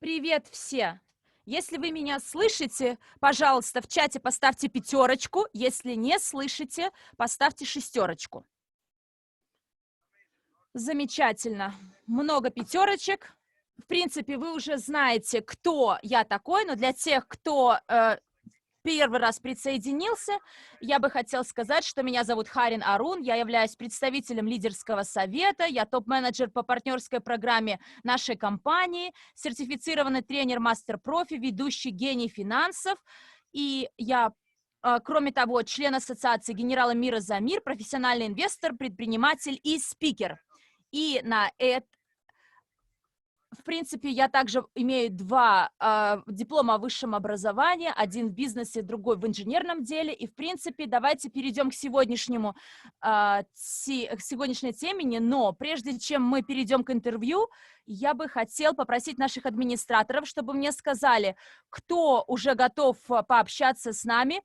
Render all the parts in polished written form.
Привет все! Если вы меня слышите, пожалуйста, в чате поставьте пятерочку. Если не слышите, поставьте шестерочку. Замечательно. Много пятерочек. В принципе, вы уже знаете, кто я такой, но для тех, кто первый раз присоединился, я бы хотел сказать, что меня зовут Харин Арун, я являюсь представителем лидерского совета, я топ-менеджер по партнерской программе нашей компании, сертифицированный тренер мастер-профи, ведущий гений финансов, и я, кроме того, член ассоциации генерала мира за мир, профессиональный инвестор, предприниматель и спикер. И на это в принципе, я также имею два диплома о высшем образовании, один в бизнесе, другой в инженерном деле. И, в принципе, давайте перейдем к сегодняшнему, к сегодняшней теме. Но прежде чем мы перейдем к интервью, я бы хотел попросить наших администраторов, чтобы мне сказали, кто уже готов пообщаться с нами,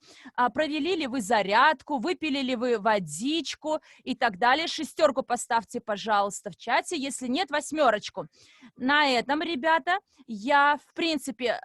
провели ли вы зарядку, выпили ли вы водичку и так далее. Шестерку поставьте, пожалуйста, в чате, если нет, восьмерочку. На этом, ребята, я, в принципе,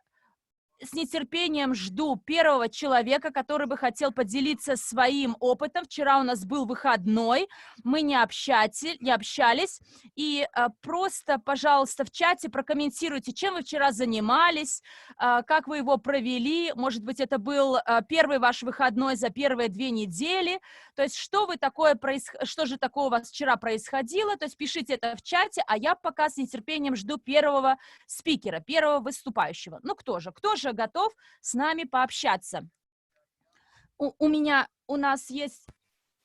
с нетерпением жду первого человека, который бы хотел поделиться своим опытом. Вчера у нас был выходной, мы не общались. И просто, пожалуйста, в чате прокомментируйте, чем вы вчера занимались, как вы его провели. Может быть, это был первый ваш выходной за первые 2 недели. То есть, что же такое у вас вчера происходило? То есть, пишите это в чате, а я пока с нетерпением жду первого спикера, первого выступающего. Ну, кто же готов с нами пообщаться? У нас есть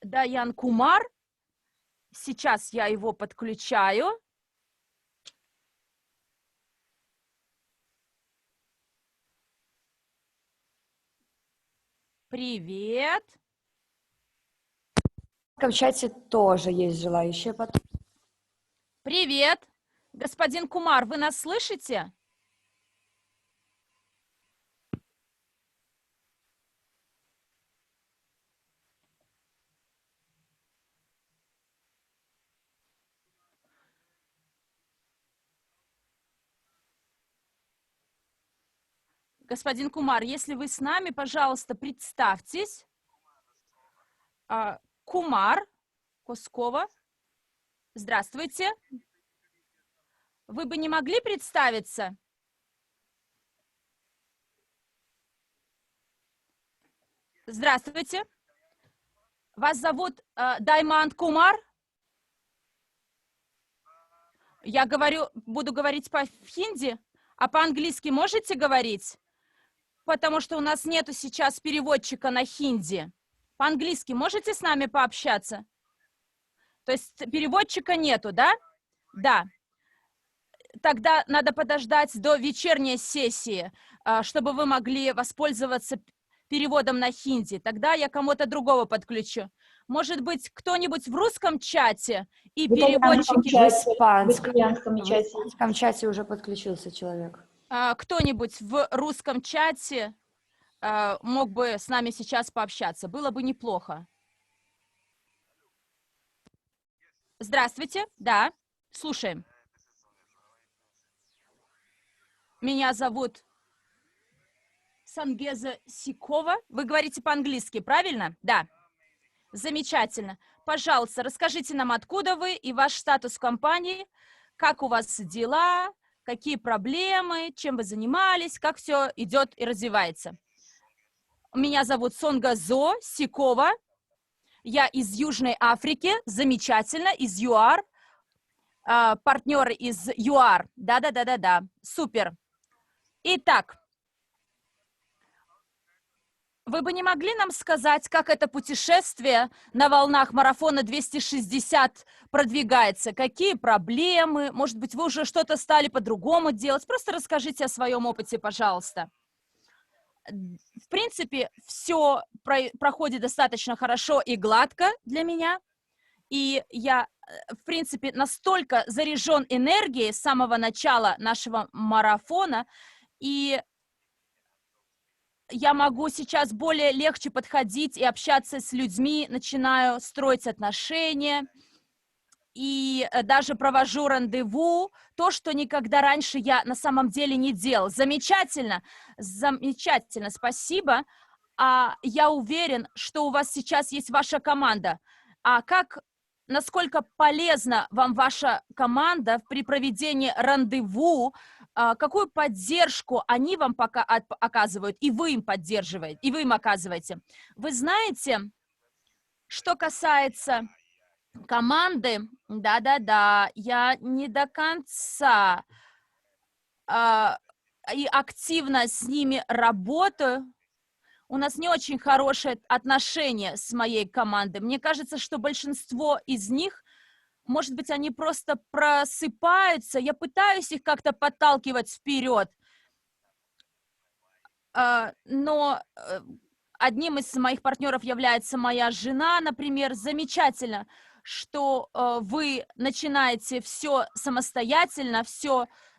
Даян Кумар. Сейчас я его подключаю. Привет. В чате тоже есть желающие. Привет. Господин Кумар, вы нас слышите? Господин Кумар, если вы с нами, пожалуйста, представьтесь. Кумар Коскова. Здравствуйте. Вы бы не могли представиться? Здравствуйте. Вас зовут Дайманд Кумар? Я буду говорить по-хинди, а по-английски можете говорить? Потому что у нас нету сейчас переводчика на хинди. По-английски можете с нами пообщаться? То есть переводчика нету, да? Да. Тогда надо подождать до вечерней сессии, чтобы вы могли воспользоваться переводом на хинди. Тогда я кому-то другого подключу. Может быть, кто-нибудь в русском чате и переводчики... В итальянском чате уже подключился человек. Кто-нибудь в русском чате мог бы с нами сейчас пообщаться. Было бы неплохо. Здравствуйте. Да, слушаем. Меня зовут Сангеза Сикова. Вы говорите по-английски, правильно? Да. Замечательно. Пожалуйста, расскажите нам, откуда вы и ваш статус в компании, как у вас дела, какие проблемы, чем вы занимались, как все идет и развивается. Меня зовут Сонгазо Сикова. Я из Южной Африки, замечательно, из ЮАР. Партнеры из ЮАР. Да, супер. Итак, вы бы не могли нам сказать, как это путешествие на волнах марафона 260 продвигается? Какие проблемы? Может быть, вы уже что-то стали по-другому делать? Просто расскажите о своем опыте, пожалуйста. В принципе, все проходит достаточно хорошо и гладко для меня. И я, в принципе, настолько заряжен энергией с самого начала нашего марафона, и я могу сейчас более легче подходить и общаться с людьми, начинаю строить отношения. и даже провожу рандеву, то, что никогда раньше я на самом деле не делал. Замечательно, замечательно, спасибо. Я уверен, что у вас сейчас есть ваша команда. Насколько полезна вам ваша команда при проведении рандеву, какую поддержку они вам пока оказывают, и вы им поддерживаете, и вы им оказываете. Вы знаете, что касается команды, да-да-да, я не до конца и активно с ними работаю. У нас не очень хорошие отношения с моей командой. Мне кажется, что большинство из них, может быть, они просто просыпаются. Я пытаюсь их как-то подталкивать вперед, но одним из моих партнеров является моя жена, например. Замечательно, что вы начинаете все самостоятельно,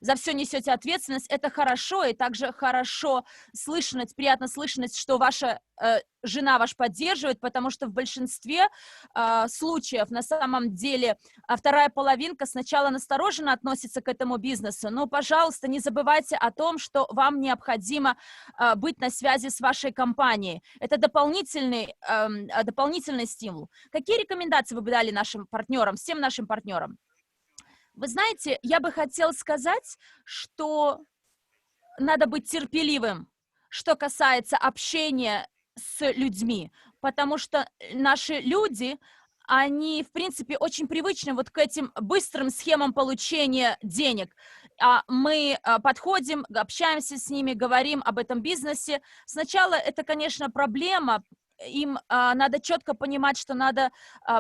за все несете ответственность. Это хорошо, и также хорошо слышать, приятно слышать, что ваша жена ваш поддерживает, потому что в большинстве случаев на самом деле вторая половинка сначала настороженно относится к этому бизнесу, но, пожалуйста, не забывайте о том, что вам необходимо быть на связи с вашей компанией. Это дополнительный стимул. Какие рекомендации вы бы дали нашим партнерам, всем нашим партнерам? Вы знаете, я бы хотела сказать, что надо быть терпеливым, что касается общения с людьми, потому что наши люди, они, в принципе, очень привычны вот к этим быстрым схемам получения денег. Мы подходим, общаемся с ними, говорим об этом бизнесе. Сначала это, конечно, проблема. Им надо четко понимать, что надо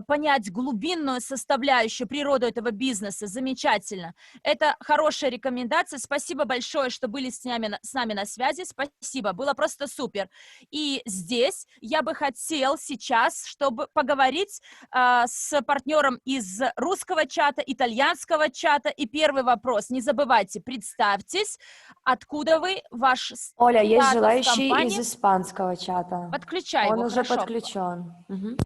понять глубинную составляющую, природу этого бизнеса. Замечательно. Это хорошая рекомендация. Спасибо большое, что были с нами на связи. Спасибо, было просто супер. И здесь я бы хотел сейчас, чтобы поговорить с партнером из русского чата, итальянского чата. И первый вопрос. Не забывайте, представьтесь, откуда вы, ваш Оля, есть статус желающий из компании. испанского чата. Подключай Он его, уже хорошо. подключен. Мгм.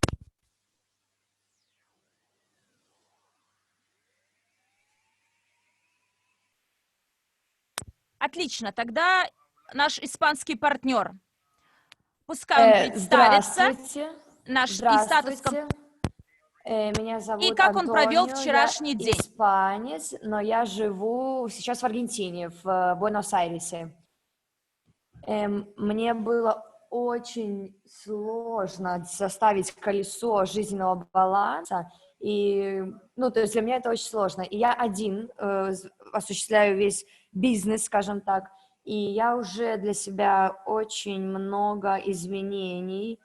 Отлично, тогда наш испанский партнер. Пускай он представится. Здравствуйте. Наш и статус Здравствуйте. Меня и зовут как он провел Антонио, я вчерашний день. испанец, но я живу сейчас в Аргентине, в Буэнос-Айресе. Мне было очень сложно составить колесо жизненного баланса, то есть для меня это очень сложно. И я один осуществляю весь бизнес, скажем так, и я уже для себя очень много изменений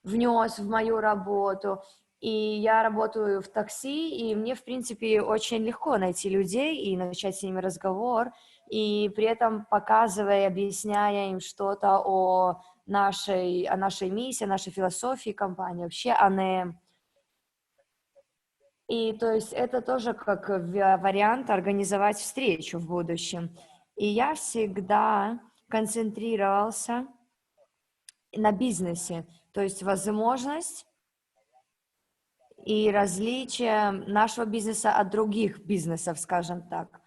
внес в мою работу. И я работаю в такси, и мне, в принципе, очень легко найти людей и начать с ними разговор, и при этом показывая, объясняя им что-то о нашей миссии, о нашей философии компании, вообще о НЭМ. И то есть это тоже как вариант организовать встречу в будущем. И я всегда концентрировался на бизнесе, то есть возможность и различия нашего бизнеса от других бизнесов, скажем так.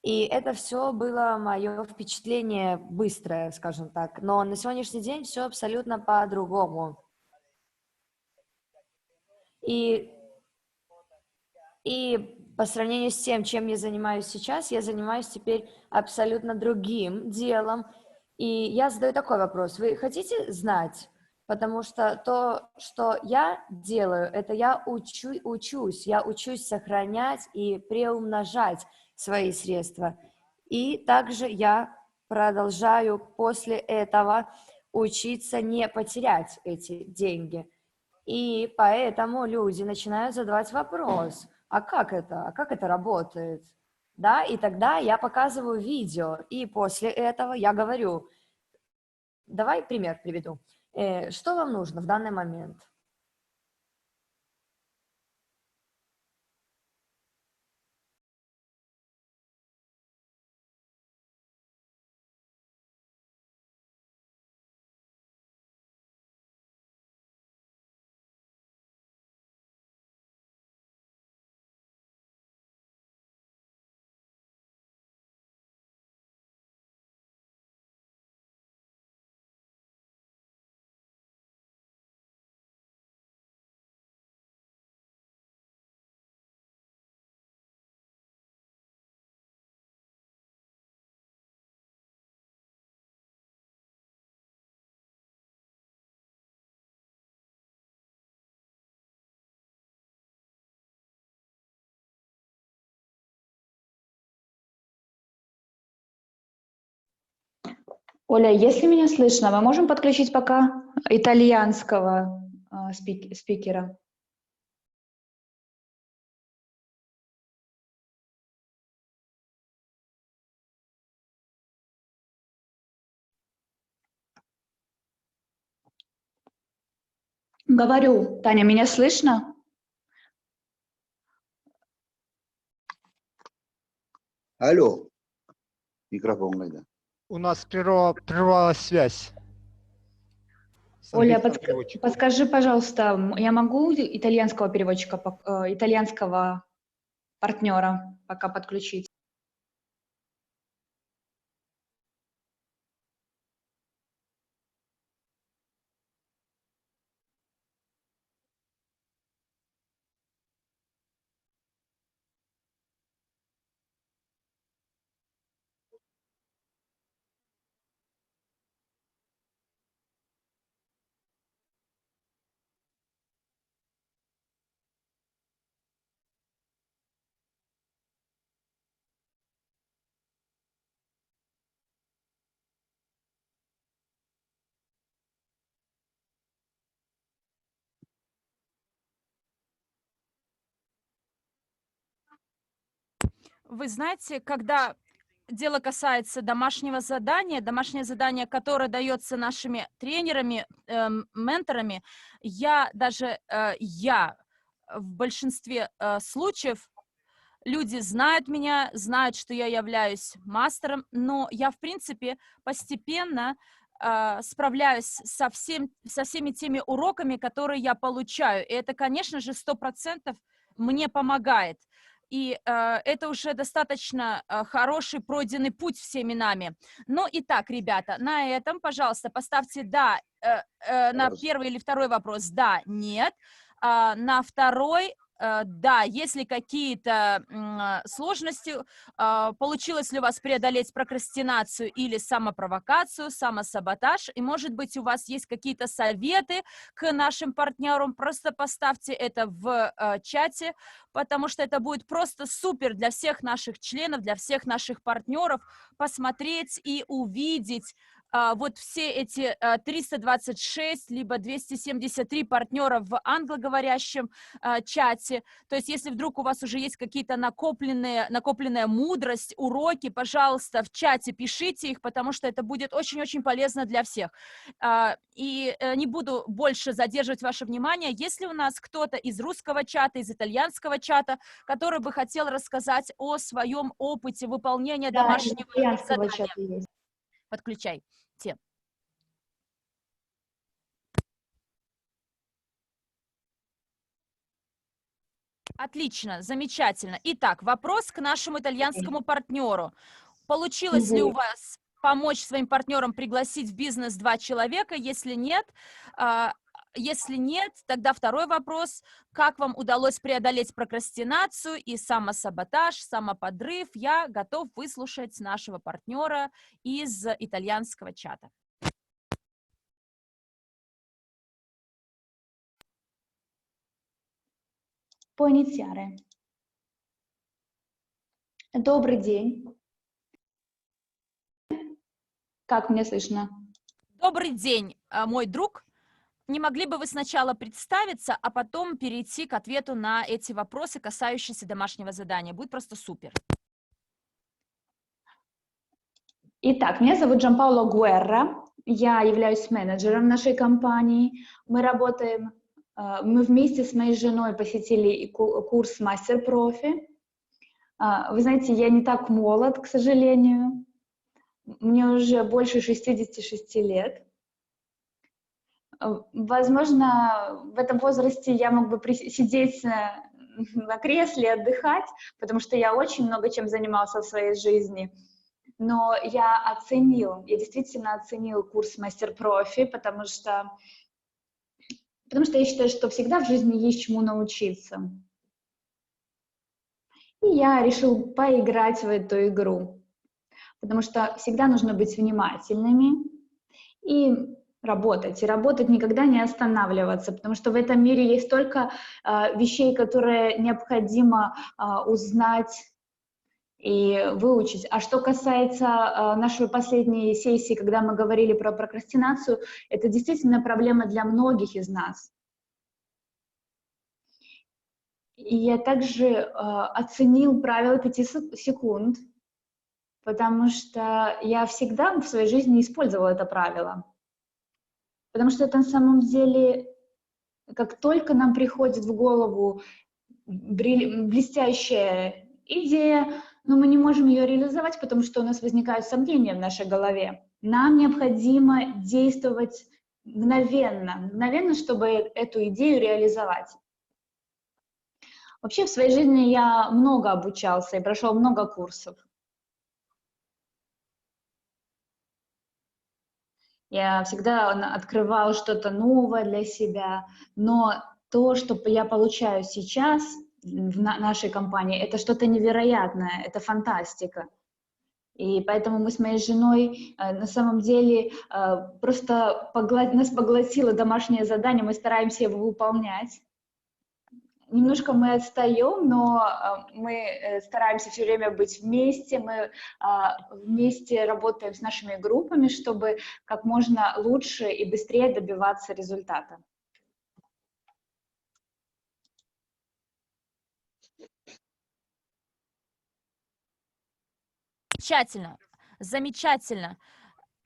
И это все было мое впечатление быстрое, скажем так. Но на сегодняшний день все абсолютно по-другому. И, и по сравнению с тем, чем я занимаюсь сейчас, я занимаюсь теперь абсолютно другим делом. И я задаю такой вопрос. Вы хотите знать? Потому что то, что я делаю, это я учусь сохранять и приумножать свои средства. И также я продолжаю после этого учиться не потерять эти деньги. И поэтому люди начинают задавать вопрос, а как это? А как это работает? Да, и тогда я показываю видео, и после этого я говорю, давай пример приведу. Что вам нужно в данный момент? Оля, если меня слышно, мы можем подключить пока итальянского спикера? Говорю, Таня, меня слышно? Алло, микрофон надо. У нас прервалась связь. с Оля, английским переводчиком. подскажи, пожалуйста, я могу итальянского переводчика, итальянского партнера пока подключить? Вы знаете, когда дело касается домашнее задание, которое дается нашими тренерами, менторами, я в большинстве случаев, люди знают меня, знают, что я являюсь мастером, но я, в принципе, постепенно справляюсь со всеми теми уроками, которые я получаю. И это, конечно же, 100% мне помогает. И это уже достаточно хороший пройденный путь всеми нами. Ну, итак, ребята, на этом, пожалуйста, поставьте «да» на первый или второй вопрос «да», «нет». На второй да, если какие-то сложности, получилось ли у вас преодолеть прокрастинацию или самопровокацию, самосаботаж, и, может быть, у вас есть какие-то советы к нашим партнерам, просто поставьте это в чате, потому что это будет просто супер для всех наших членов, для всех наших партнеров посмотреть и увидеть вот все эти 326 либо 273 партнера в англоговорящем чате. То есть если вдруг у вас уже есть какие-то накопленная мудрость, уроки, пожалуйста, в чате пишите их, потому что это будет очень-очень полезно для всех. И не буду больше задерживать ваше внимание. Если у нас кто-то из русского чата, из итальянского чата, который бы хотел рассказать о своем опыте выполнения домашнего задания, Чата есть. подключайте. Отлично, замечательно. Итак, вопрос к нашему итальянскому партнеру. Получилось ли у вас помочь своим партнерам пригласить в бизнес 2 человека? Если нет, тогда второй вопрос. Как вам удалось преодолеть прокрастинацию и самосаботаж, самоподрыв? Я готов выслушать нашего партнера из итальянского чата. Può iniziare. Добрый день. Как меня слышно? Добрый день, мой друг. Не могли бы вы сначала представиться, а потом перейти к ответу на эти вопросы, касающиеся домашнего задания? Будет просто супер. Итак, меня зовут Джампаоло Гуэрра. Я являюсь менеджером нашей компании. Мы вместе с моей женой посетили курс мастер-профи. Вы знаете, я не так молод, к сожалению. Мне уже больше 66 лет. Возможно, в этом возрасте я мог бы сидеть на кресле и отдыхать, потому что я очень много чем занимался в своей жизни. Но я действительно оценил курс мастер-профи, потому что я считаю, что всегда в жизни есть чему научиться. И я решил поиграть в эту игру, потому что всегда нужно быть внимательными и работать никогда не останавливаться, потому что в этом мире есть столько вещей, которые необходимо узнать и выучить. А что касается нашей последней сессии, когда мы говорили про прокрастинацию, это действительно проблема для многих из нас. И я также оценил правило 5 секунд, потому что я всегда в своей жизни использовала это правило. Потому что это на самом деле, как только нам приходит в голову блестящая идея, но мы не можем ее реализовать, потому что у нас возникают сомнения в нашей голове. Нам необходимо действовать мгновенно, чтобы эту идею реализовать. Вообще в своей жизни я много обучался и прошел много курсов. Я всегда открывал что-то новое для себя, но то, что я получаю сейчас в нашей компании, это что-то невероятное, это фантастика. И поэтому мы с моей женой на самом деле просто нас поглотило домашнее задание, мы стараемся его выполнять. Немножко мы отстаем, но мы стараемся все время быть вместе, мы вместе работаем с нашими группами, чтобы как можно лучше и быстрее добиваться результата. Замечательно, замечательно.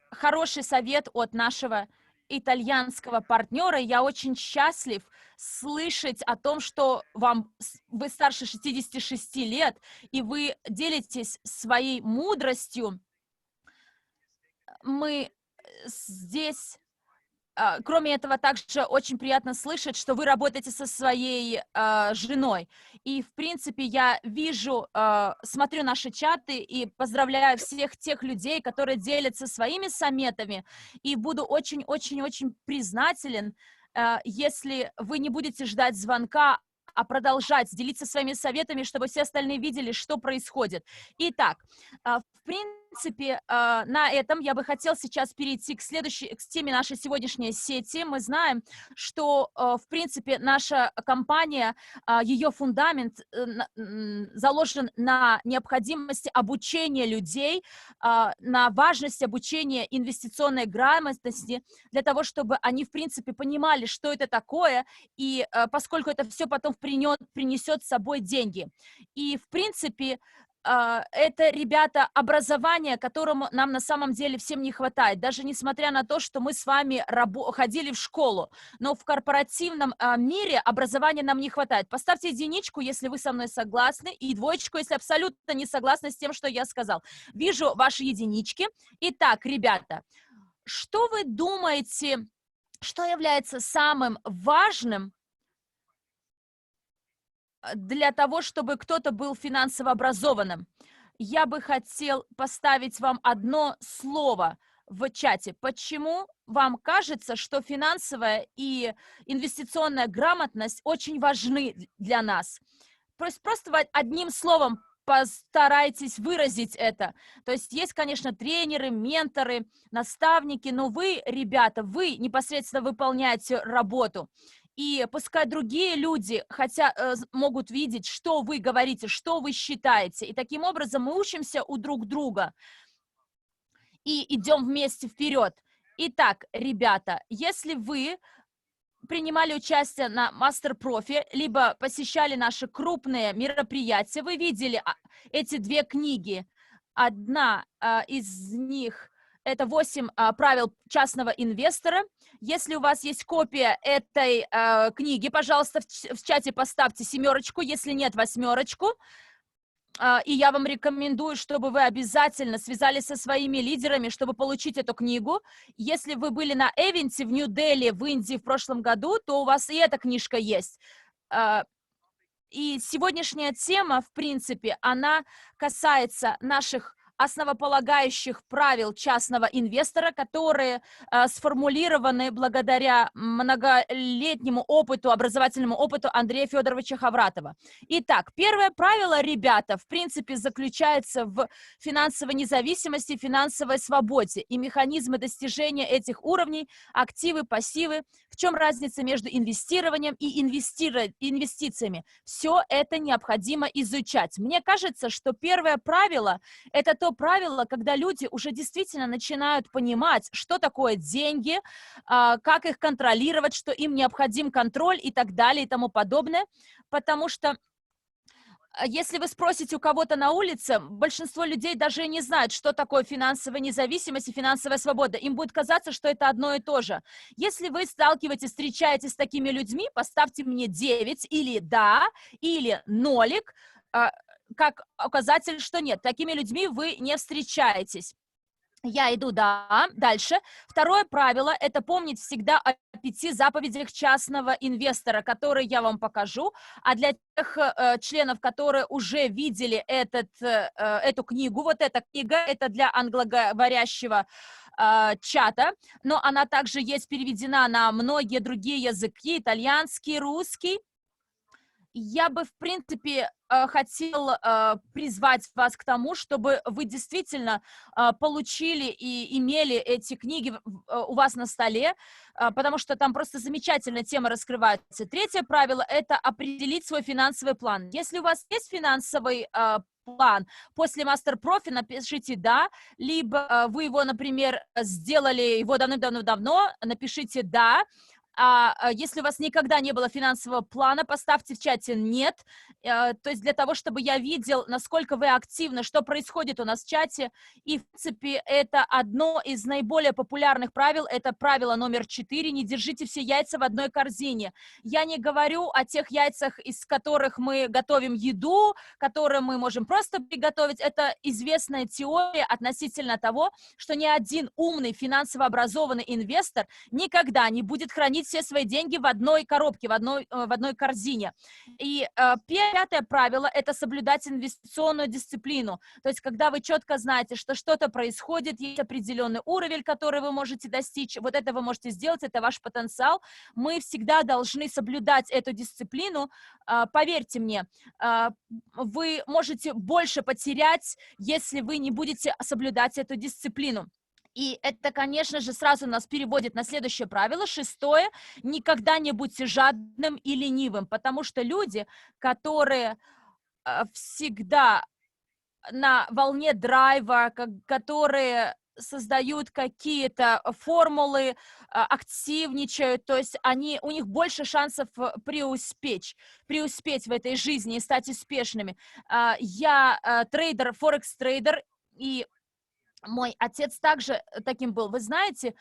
Хороший совет от нашего итальянского партнера. Я очень счастлив слышать о том, что вы старше 66 лет, и вы делитесь своей мудростью. Мы здесь... Кроме этого, также очень приятно слышать, что вы работаете со своей женой. И, в принципе, я вижу, смотрю наши чаты и поздравляю всех тех людей, которые делятся своими советами. И буду очень-очень-очень признателен, если вы не будете ждать звонка, а продолжать делиться своими советами, чтобы все остальные видели, что происходит. Итак, в принципе, на этом я бы хотел сейчас перейти к теме нашей сегодняшней сети. Мы знаем, что, в принципе, наша компания, ее фундамент заложен на необходимости обучения людей, на важность обучения инвестиционной грамотности, для того, чтобы они, в принципе, понимали, что это такое, и поскольку это все потом принесет с собой деньги. И, в принципе, это, ребята, образование, которому нам на самом деле всем не хватает, даже несмотря на то, что мы с вами ходили в школу, но в корпоративном мире образования нам не хватает. Поставьте единичку, если вы со мной согласны, и двоечку, если абсолютно не согласны с тем, что я сказал. Вижу ваши единички. Итак, ребята, что вы думаете, что является самым важным для того, чтобы кто-то был финансово образованным? Я бы хотел поставить вам одно слово в чате. Почему вам кажется, что финансовая и инвестиционная грамотность очень важны для нас? Просто одним словом постарайтесь выразить это. То есть есть, конечно, тренеры, менторы, наставники, но вы, ребята, вы непосредственно выполняете работу. И пускай другие люди могут видеть, что вы говорите, что вы считаете. И таким образом мы учимся у друг друга и идем вместе вперед. Итак, ребята, если вы принимали участие на мастер-профи, либо посещали наши крупные мероприятия, вы видели эти две книги. Одна из них – это 8 правил частного инвестора. Если у вас есть копия этой книги, пожалуйста, в чате поставьте 7, если нет, 8. И я вам рекомендую, чтобы вы обязательно связались со своими лидерами, чтобы получить эту книгу. Если вы были на эвенте в Нью-Дели, в Индии в прошлом году, то у вас и эта книжка есть. И сегодняшняя тема, в принципе, она касается наших основополагающих правил частного инвестора, которые сформулированы благодаря многолетнему опыту, образовательному опыту Андрея Федоровича Хавратова. Итак, первое правило, ребята, в принципе, заключается в финансовой независимости, финансовой свободе и механизмы достижения этих уровней, активы, пассивы. В чем разница между инвестированием и инвестициями? Все это необходимо изучать. Мне кажется, что первое правило – это то правило, когда люди уже действительно начинают понимать, что такое деньги, как их контролировать, что им необходим контроль и так далее и тому подобное, потому что если вы спросите у кого-то на улице, большинство людей даже и не знают, что такое финансовая независимость и финансовая свобода. Им будет казаться, что это одно и то же. Если вы сталкиваетесь, встречаетесь с такими людьми, поставьте мне 9 или да, или нолик, как указатель, что нет. Такими людьми вы не встречаетесь. Я иду, да, дальше. Второе правило – это помнить всегда о 5 заповедях частного инвестора, которые я вам покажу. А для тех членов, которые уже видели эту книгу, вот эта книга, это для англоговорящего чата, но она также есть переведена на многие другие языки, итальянский, русский. Я бы, в принципе, хотел призвать вас к тому, чтобы вы действительно получили и имели эти книги у вас на столе, потому что там просто замечательная тема раскрывается. Третье правило – это определить свой финансовый план. Если у вас есть финансовый план, после мастер-профи напишите «да», либо вы его, например, сделали его давным-давно, напишите «да». Если у вас никогда не было финансового плана, поставьте в чате «нет». То есть для того, чтобы я видел, насколько вы активны, что происходит у нас в чате. И, в принципе, это одно из наиболее популярных правил. Это правило номер 4. Не держите все яйца в одной корзине. Я не говорю о тех яйцах, из которых мы готовим еду, которые мы можем просто приготовить. Это известная теория относительно того, что ни один умный, финансово образованный инвестор никогда не будет хранить все свои деньги в одной коробке, в одной корзине. И пятое правило – это соблюдать инвестиционную дисциплину. То есть, когда вы четко знаете, что что-то происходит, есть определенный уровень, который вы можете достичь, вот это вы можете сделать, это ваш потенциал. Мы всегда должны соблюдать эту дисциплину. Поверьте мне, вы можете больше потерять, если вы не будете соблюдать эту дисциплину. И это, конечно же, сразу нас переводит на следующее правило. 6. Никогда не будьте жадным и ленивым, потому что люди, которые всегда на волне драйва, которые создают какие-то формулы, активничают, то есть у них больше шансов преуспеть в этой жизни и стать успешными. Я трейдер, форекс-трейдер, и мой отец также таким был. Вы знаете,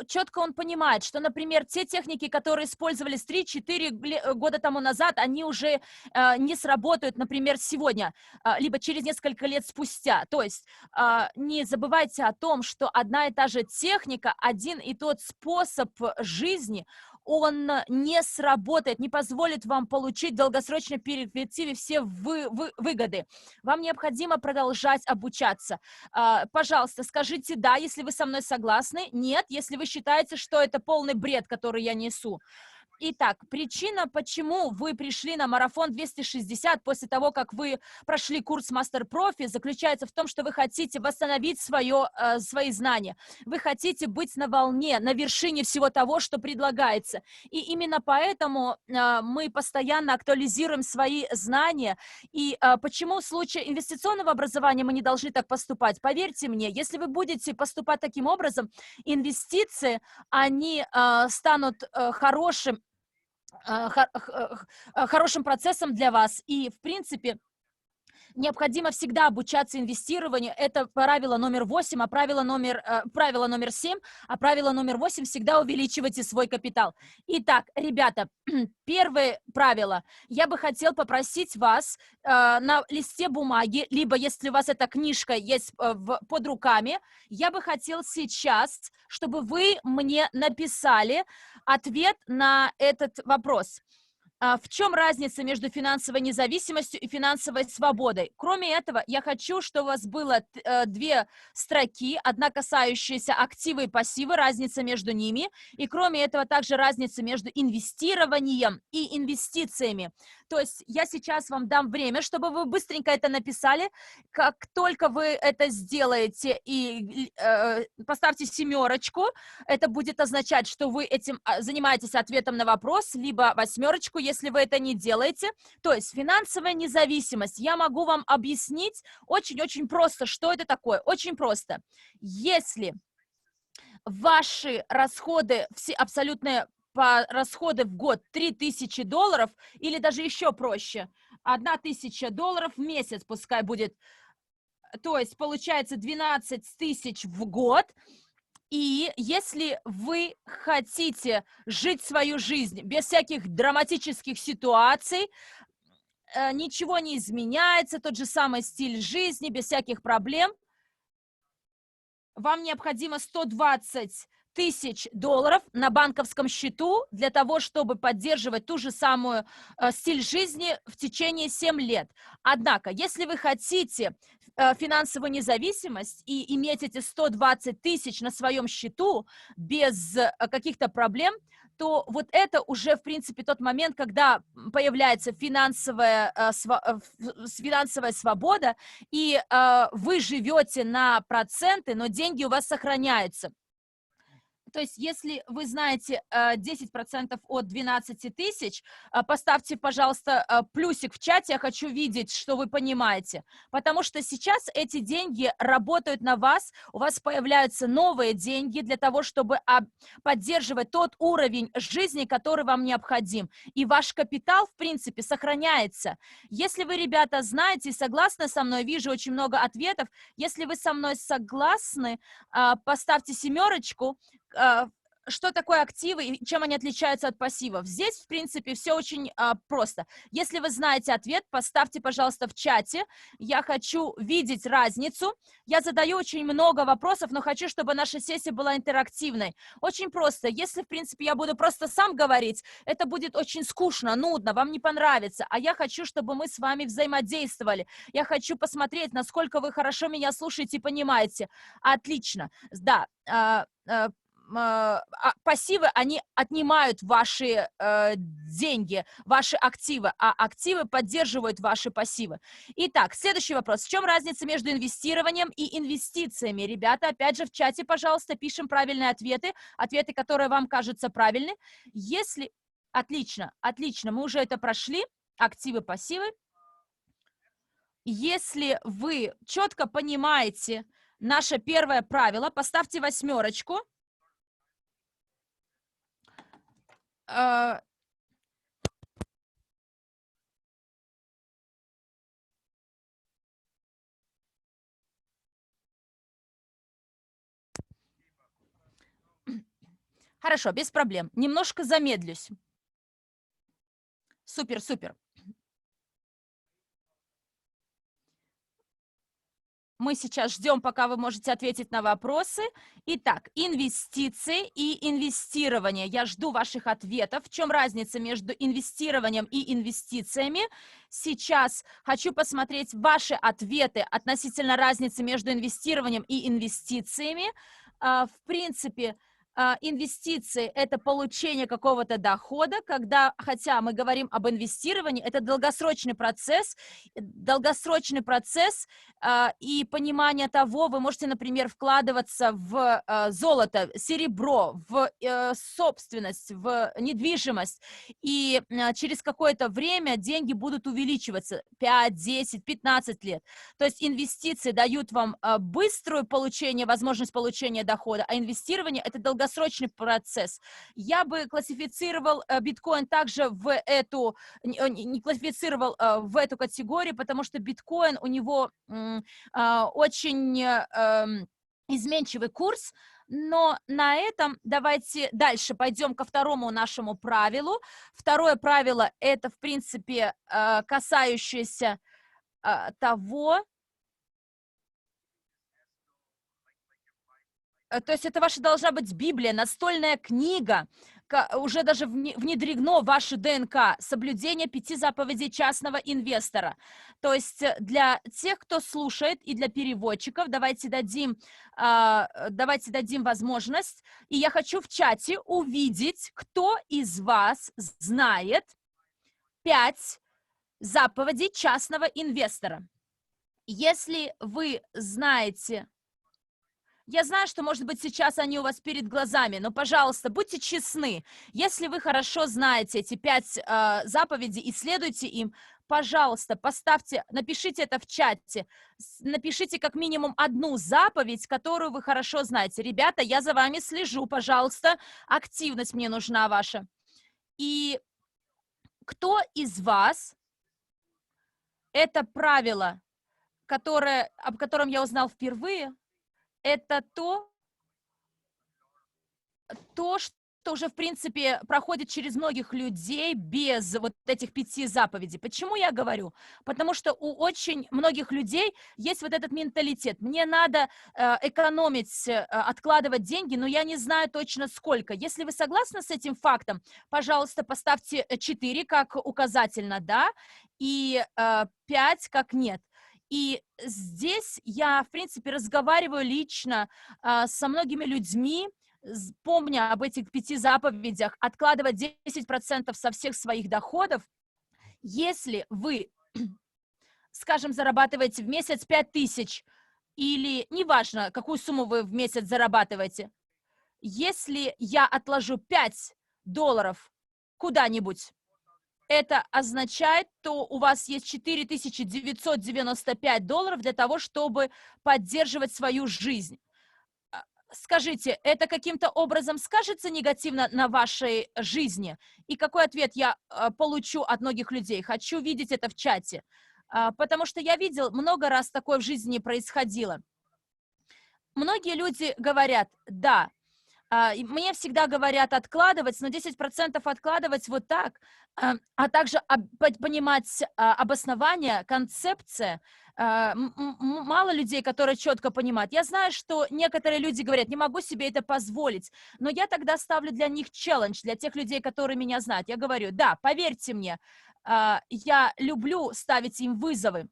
четко он понимает, что, например, те техники, которые использовались 3-4 года тому назад, они уже не сработают, например, сегодня, либо через несколько лет спустя. То есть не забывайте о том, что одна и та же техника, один и тот способ жизни, он не сработает, не позволит вам получить в долгосрочной перспективе все выгоды. Вам необходимо продолжать обучаться. Пожалуйста, скажите «да», если вы со мной согласны, «нет», если вы считаете, что это полный бред, который я несу. Итак, причина, почему вы пришли на марафон 260 после того, как вы прошли курс мастер-профи, заключается в том, что вы хотите восстановить свои знания. Вы хотите быть на волне, на вершине всего того, что предлагается. И именно поэтому мы постоянно актуализируем свои знания. И почему в случае инвестиционного образования мы не должны так поступать? Поверьте мне, если вы будете поступать таким образом, инвестиции, они станут хорошим процессом для вас. И, в принципе, необходимо всегда обучаться инвестированию. Это правило номер 8, правило номер 7, а правило номер 8 – всегда увеличивайте свой капитал. Итак, ребята, первое правило. Я бы хотел попросить вас на листе бумаги, либо если у вас эта книжка есть под руками, я бы хотел сейчас, чтобы вы мне написали ответ на этот вопрос. В чем разница между финансовой независимостью и финансовой свободой? Кроме этого, я хочу, чтобы у вас было две строки, одна касающаяся активы и пассивы, разница между ними, и кроме этого также разница между инвестированием и инвестициями. То есть я сейчас вам дам время, чтобы вы быстренько это написали. Как только вы это сделаете и поставьте семерочку, это будет означать, что вы этим занимаетесь ответом на вопрос, либо восьмерочку, если вы это не делаете. То есть финансовая независимость. Я могу вам объяснить очень-очень просто, что это такое. Очень просто. Если ваши расходы, все абсолютные по расходы в год $3000, или даже еще проще, $1000 в месяц пускай будет, то есть получается 12 тысяч в год. И если вы хотите жить свою жизнь без всяких драматических ситуаций, ничего не изменяется, тот же самый стиль жизни, без всяких проблем, вам необходимо 120 тысяч долларов на банковском счету для того, чтобы поддерживать ту же самую стиль жизни в течение 7 лет. Однако, если вы хотите финансовую независимость и иметь эти 120 тысяч на своем счету без каких-то проблем, то вот это уже, в принципе, тот момент, когда появляется финансовая свобода, и вы живете на проценты, но деньги у вас сохраняются. То есть, если вы знаете 10% от 12 тысяч, поставьте, пожалуйста, плюсик в чате, я хочу видеть, что вы понимаете. Потому что сейчас эти деньги работают на вас, у вас появляются новые деньги для того, чтобы поддерживать тот уровень жизни, который вам необходим. И ваш капитал, в принципе, сохраняется. Если вы, ребята, знаете и согласны со мной, вижу очень много ответов, если вы со мной согласны, поставьте семерочку. Что такое активы и чем они отличаются от пассивов? Здесь, в принципе, все очень просто. Если вы знаете ответ, поставьте, пожалуйста, в чате. Я хочу видеть разницу. Я задаю очень много вопросов, но хочу, чтобы наша сессия была интерактивной. Очень просто. Если, в принципе, я буду просто сам говорить, это будет очень скучно, нудно, вам не понравится. А я хочу, чтобы мы с вами взаимодействовали. Я хочу посмотреть, насколько вы хорошо меня слушаете и понимаете. Отлично. Да. Пассивы, они отнимают ваши деньги, ваши активы, а активы поддерживают ваши пассивы. Итак, следующий вопрос. В чем разница между инвестированием и инвестициями? Ребята, опять же, в чате, пожалуйста, пишем правильные ответы, ответы, которые вам кажутся правильны. Если... Отлично, отлично, мы уже это прошли. Активы, пассивы. Если вы четко понимаете наше первое правило, поставьте восьмерочку. Хорошо, без проблем. Немножко замедлюсь. Супер, супер. Мы сейчас ждем, пока вы можете ответить на вопросы. Итак, инвестиции и инвестирование. Я жду ваших ответов. В чем разница между инвестированием и инвестициями? Сейчас хочу посмотреть ваши ответы относительно разницы между инвестированием и инвестициями. В принципе, инвестиции – это получение какого-то дохода, хотя мы говорим об инвестировании, это долгосрочный процесс и понимание того, вы можете, например, вкладываться в золото, серебро, в собственность, в недвижимость, и через какое-то время деньги будут увеличиваться, 5, 10, 15 лет. То есть инвестиции дают вам быструю возможность получения дохода, а инвестирование – это долгосрочный процесс. Я бы классифицировал биткоин также не классифицировал в эту категорию, потому что биткоин, у него очень изменчивый курс, но на этом давайте дальше пойдем ко второму нашему правилу. Второе правило – это, в принципе, касающееся того, то есть это ваша должна быть Библия, настольная книга, уже даже внедрено в вашу ДНК соблюдение 5 заповедей частного инвестора. То есть для тех, кто слушает, и для переводчиков, давайте дадим возможность. И я хочу в чате увидеть, кто из вас знает 5 заповедей частного инвестора. Если вы знаете... Я знаю, что, может быть, сейчас они у вас перед глазами, но, пожалуйста, будьте честны. Если вы хорошо знаете эти 5 заповедей и следуйте им, пожалуйста, поставьте, напишите это в чате, напишите как минимум одну заповедь, которую вы хорошо знаете. Ребята, я за вами слежу, пожалуйста, активность мне нужна ваша. И кто из вас это правило, об котором я узнал впервые, это то, что уже, в принципе, проходит через многих людей без вот этих 5 заповедей. Почему я говорю? Потому что у очень многих людей есть вот этот менталитет. Мне надо экономить, откладывать деньги, но я не знаю точно сколько. Если вы согласны с этим фактом, пожалуйста, поставьте 4 как указательно «да» и 5 как «нет». И здесь я, в принципе, разговариваю лично со многими людьми, помня об этих 5 заповедях, откладывать 10% со всех своих доходов. Если вы, скажем, зарабатываете в месяц 5000 или неважно, какую сумму вы в месяц зарабатываете, если я отложу $5 куда-нибудь, это означает, что у вас есть $4995 для того, чтобы поддерживать свою жизнь. Скажите, это каким-то образом скажется негативно на вашей жизни? И какой ответ я получу от многих людей? Хочу видеть это в чате. Потому что я видел, много раз такое в жизни происходило. Многие люди говорят, да, мне всегда говорят откладывать, но 10% откладывать вот так, а также понимать обоснование, концепция. Мало людей, которые четко понимают. Я знаю, что некоторые люди говорят, не могу себе это позволить, но я тогда ставлю для них челлендж, для тех людей, которые меня знают. Я говорю, да, поверьте мне, я люблю ставить им вызовы.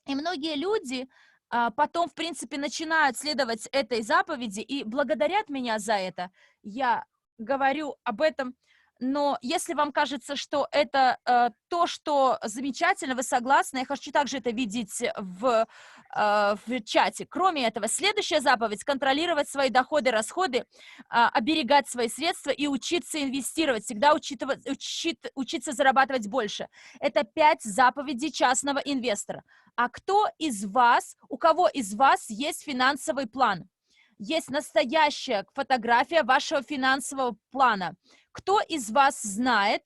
И многие люди потом, в принципе, начинают следовать этой заповеди и благодарят меня за это. Я говорю об этом, но если вам кажется, что это то, что замечательно, вы согласны, я хочу также это видеть в чате. Кроме этого, следующая заповедь – контролировать свои доходы, расходы, оберегать свои средства и учиться инвестировать, всегда учиться зарабатывать больше. Это 5 заповедей частного инвестора. А кто из вас, у кого из вас есть финансовый план? Есть настоящая фотография вашего финансового плана. Кто из вас знает,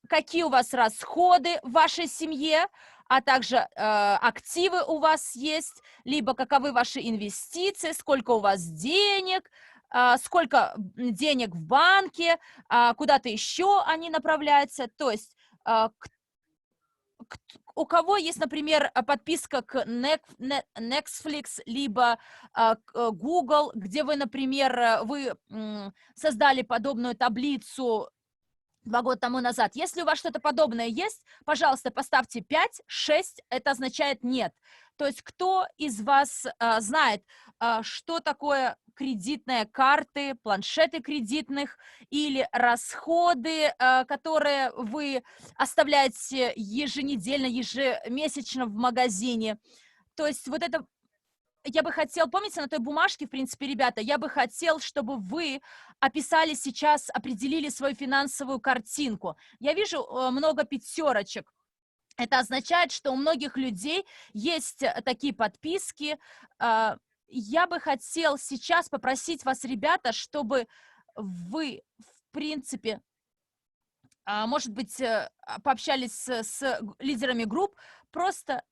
какие у вас расходы в вашей семье, а также активы у вас есть, либо каковы ваши инвестиции, сколько у вас денег, сколько денег в банке, куда-то еще они направляются. То есть у кого есть, например, подписка к Netflix, либо Google, где вы, например, вы создали подобную таблицу 2 года тому назад. Если у вас что-то подобное есть, пожалуйста, поставьте 5, 6, это означает нет. То есть кто из вас знает, что такое кредитные карты, планшеты кредитных или расходы, которые вы оставляете еженедельно, ежемесячно в магазине. То есть вот это я бы хотел, помните, на той бумажке, в принципе, ребята, я бы хотел, чтобы вы описали сейчас, определили свою финансовую картинку. Я вижу много 5. Это означает, что у многих людей есть такие подписки. Я бы хотел сейчас попросить вас, ребята, чтобы вы, в принципе, может быть, пообщались с лидерами групп, просто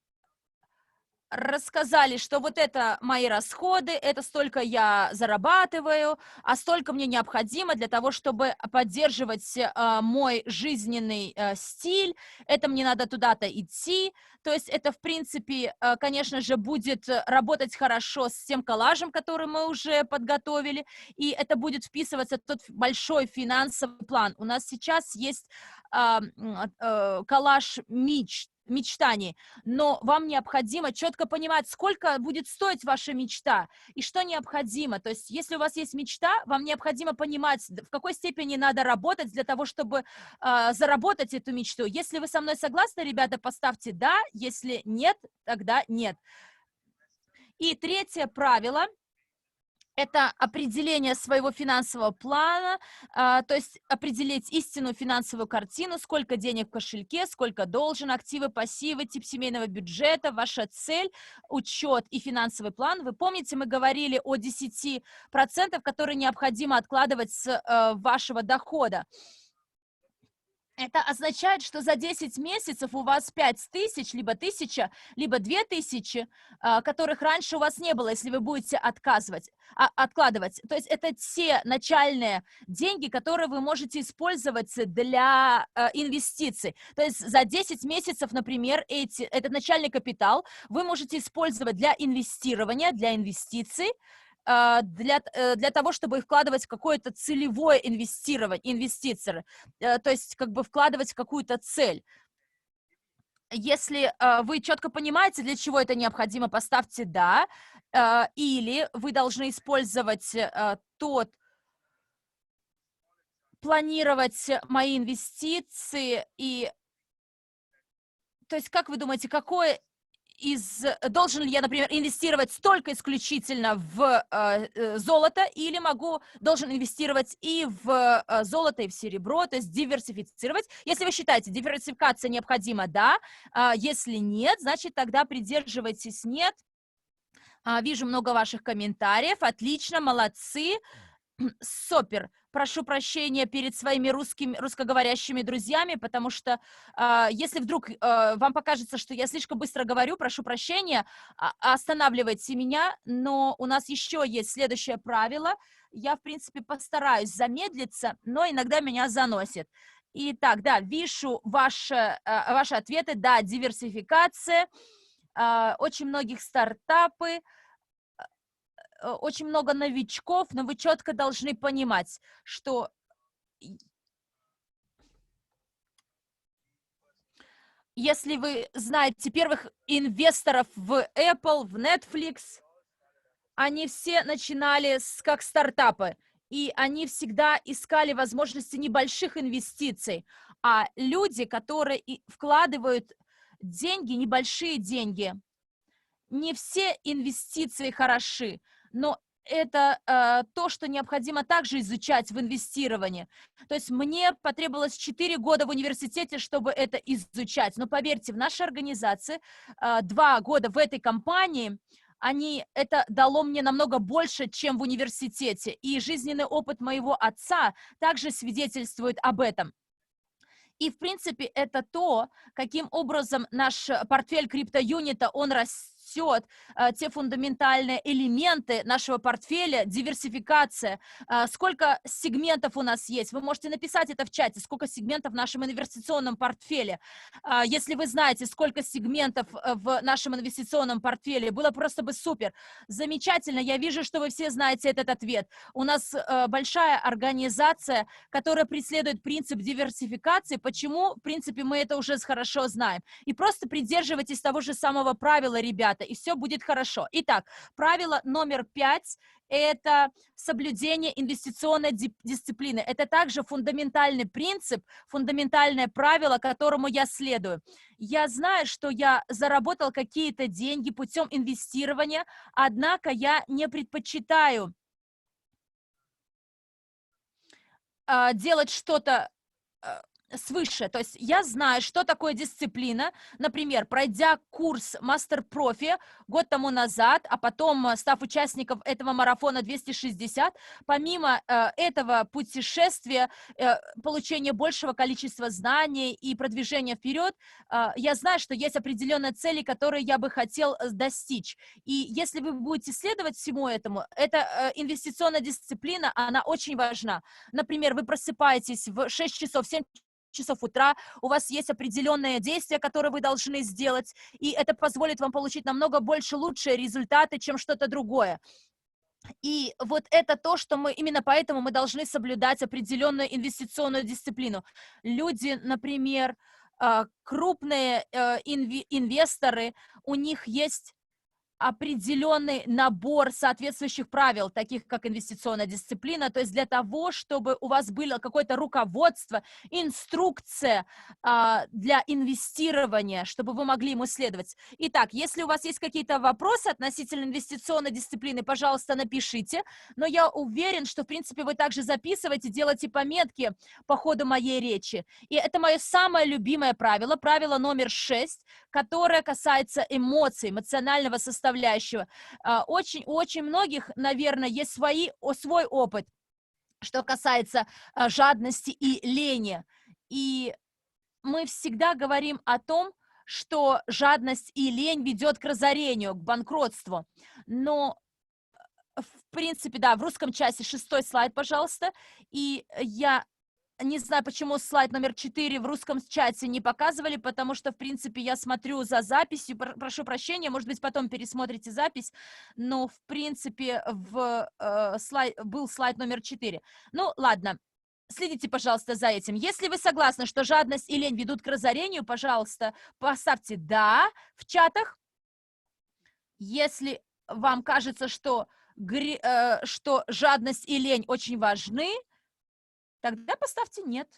рассказали, что вот это мои расходы, это столько я зарабатываю, а столько мне необходимо для того, чтобы поддерживать мой жизненный стиль, это мне надо туда-то идти. То есть это, в принципе, конечно же, будет работать хорошо с тем коллажем, который мы уже подготовили, и это будет вписываться в тот большой финансовый план. У нас сейчас есть коллаж мечтаний, но вам необходимо четко понимать, сколько будет стоить ваша мечта и что необходимо. То есть, если у вас есть мечта, вам необходимо понимать, в какой степени надо работать для того, чтобы заработать эту мечту. Если вы со мной согласны, ребята, поставьте «да», если нет, тогда «нет». И третье правило – это определение своего финансового плана, то есть определить истинную финансовую картину, сколько денег в кошельке, сколько должен, активы, пассивы, тип семейного бюджета, ваша цель, учет и финансовый план. Вы помните, мы говорили о 10%, которые необходимо откладывать с вашего дохода. Это означает, что за 10 месяцев у вас 5000, либо 1000, либо 2000, которых раньше у вас не было, если вы будете откладывать. То есть это те начальные деньги, которые вы можете использовать для инвестиций. То есть за 10 месяцев, например, этот начальный капитал вы можете использовать для инвестирования, для инвестиций, для того, чтобы вкладывать в какое-то целевое инвестиции, то есть как бы вкладывать в какую-то цель. Если вы четко понимаете, для чего это необходимо, поставьте «да», или вы должны использовать планировать мои инвестиции, и, то есть как вы думаете, должен ли я, например, инвестировать столько исключительно в золото, или должен инвестировать и в золото, и в серебро, то есть диверсифицировать. Если вы считаете, диверсификация необходима, да, если нет, значит, тогда придерживайтесь «нет». Вижу много ваших комментариев, отлично, молодцы. Супер. Прошу прощения перед своими русскоговорящими друзьями, потому что если вдруг вам покажется, что я слишком быстро говорю, прошу прощения, останавливайте меня, но у нас еще есть следующее правило. Я, в принципе, постараюсь замедлиться, но иногда меня заносит. Итак, да, вижу ваши ответы. Да, диверсификация, очень многих стартапы, очень много новичков, но вы четко должны понимать, что если вы знаете первых инвесторов в Apple, в Netflix, они все начинали как стартапы, и они всегда искали возможности небольших инвестиций, а люди, которые вкладывают деньги, небольшие деньги, не все инвестиции хороши, но это то, что необходимо также изучать в инвестировании. То есть мне потребовалось 4 года в университете, чтобы это изучать. Но поверьте, в нашей организации 2 года в этой компании, это дало мне намного больше, чем в университете. И жизненный опыт моего отца также свидетельствует об этом. И, в принципе, это то, каким образом наш портфель криптоюнита, он растет, те фундаментальные элементы нашего портфеля, диверсификация, сколько сегментов у нас есть. Вы можете написать это в чате, сколько сегментов в нашем инвестиционном портфеле. Если вы знаете, сколько сегментов в нашем инвестиционном портфеле, было просто бы супер. Замечательно, я вижу, что вы все знаете этот ответ. У нас большая организация, которая преследует принцип диверсификации. Почему? В принципе, мы это уже хорошо знаем. И просто придерживайтесь того же самого правила, ребята, и все будет хорошо. Итак, правило номер 5 – это соблюдение инвестиционной дисциплины. Это также фундаментальный принцип, фундаментальное правило, которому я следую. Я знаю, что я заработал какие-то деньги путем инвестирования, однако я не предпочитаю делать что-то свыше. То есть я знаю, что такое дисциплина. Например, пройдя курс мастер-профи год тому назад, а потом став участником этого марафона 260, помимо этого путешествия, получения большего количества знаний и продвижения вперед, я знаю, что есть определенные цели, которые я бы хотел достичь. И если вы будете следовать всему этому, эта инвестиционная дисциплина, она очень важна. Например, вы просыпаетесь в 6 часов, 7 часов утра, у вас есть определенные действия, которые вы должны сделать, и это позволит вам получить намного больше лучшие результаты, чем что-то другое. И вот это то, что именно поэтому мы должны соблюдать определенную инвестиционную дисциплину. Люди, например, крупные инвесторы, у них есть определенный набор соответствующих правил, таких как инвестиционная дисциплина, то есть для того, чтобы у вас было какое-то руководство, инструкция для инвестирования, чтобы вы могли ему следовать. Итак, если у вас есть какие-то вопросы относительно инвестиционной дисциплины, пожалуйста, напишите, но я уверен, что, в принципе, вы также записываете, делаете пометки по ходу моей речи. И это мое самое любимое правило, правило номер 6, которое касается эмоций, эмоционального составляющего. У очень многих, наверное, есть свой опыт, что касается жадности и лени. И мы всегда говорим о том, что жадность и лень ведет к разорению, к банкротству. Но, в принципе, да, в русском часе 6-й слайд, пожалуйста. И я не знаю, почему слайд номер 4 в русском чате не показывали, потому что, в принципе, я смотрю за записью, прошу прощения, может быть, потом пересмотрите запись, но, в принципе, был слайд номер 4. Ну, ладно, следите, пожалуйста, за этим. Если вы согласны, что жадность и лень ведут к разорению, пожалуйста, поставьте «да» в чатах. Если вам кажется, что жадность и лень очень важны, тогда поставьте «нет»,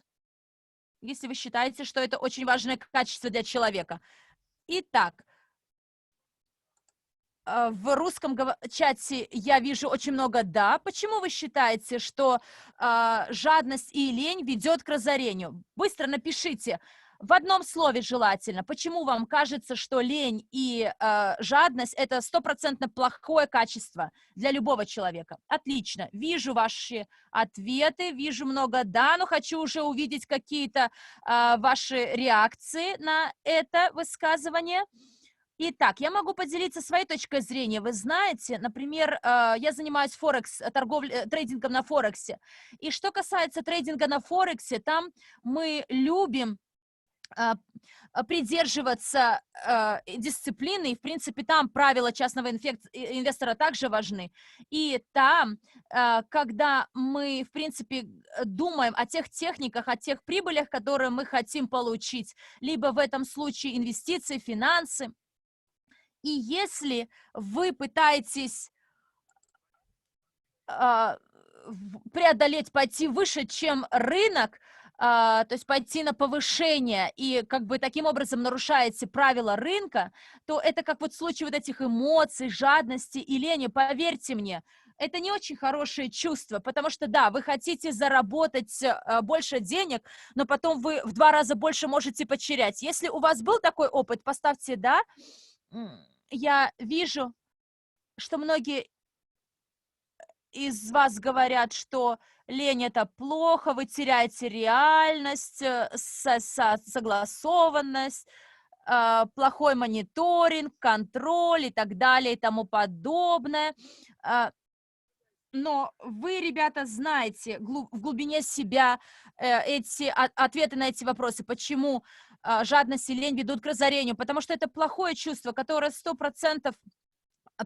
если вы считаете, что это очень важное качество для человека. Итак, в русском чате я вижу очень много «да». Почему вы считаете, что жадность и лень ведет к разорению? Быстро напишите. В одном слове желательно. Почему вам кажется, что лень и жадность – это 100% плохое качество для любого человека? Отлично. Вижу ваши ответы, вижу много «да», но хочу уже увидеть какие-то ваши реакции на это высказывание. Итак, я могу поделиться своей точкой зрения. Вы знаете, например, я занимаюсь трейдингом на Форексе. И что касается трейдинга на Форексе, там мы любим придерживаться дисциплины, и, в принципе, там правила частного инвестора также важны. И там, когда мы, в принципе, думаем о тех техниках, о тех прибылях, которые мы хотим получить, либо в этом случае инвестиции, финансы, и если вы пытаетесь преодолеть, пойти выше, чем рынок, то есть пойти на повышение и как бы таким образом нарушаете правила рынка, то это как вот в случае вот этих эмоций, жадности и лени, поверьте мне, это не очень хорошее чувство, потому что, да, вы хотите заработать больше денег, но потом вы в 2 раза больше можете потерять. Если у вас был такой опыт, поставьте «да». Я вижу, что многие из вас говорят, что лень – это плохо, вы теряете реальность, согласованность, плохой мониторинг, контроль и так далее и тому подобное. Но вы, ребята, знаете в глубине себя ответы на эти вопросы, почему жадность и лень ведут к разорению, потому что это плохое чувство, которое 100%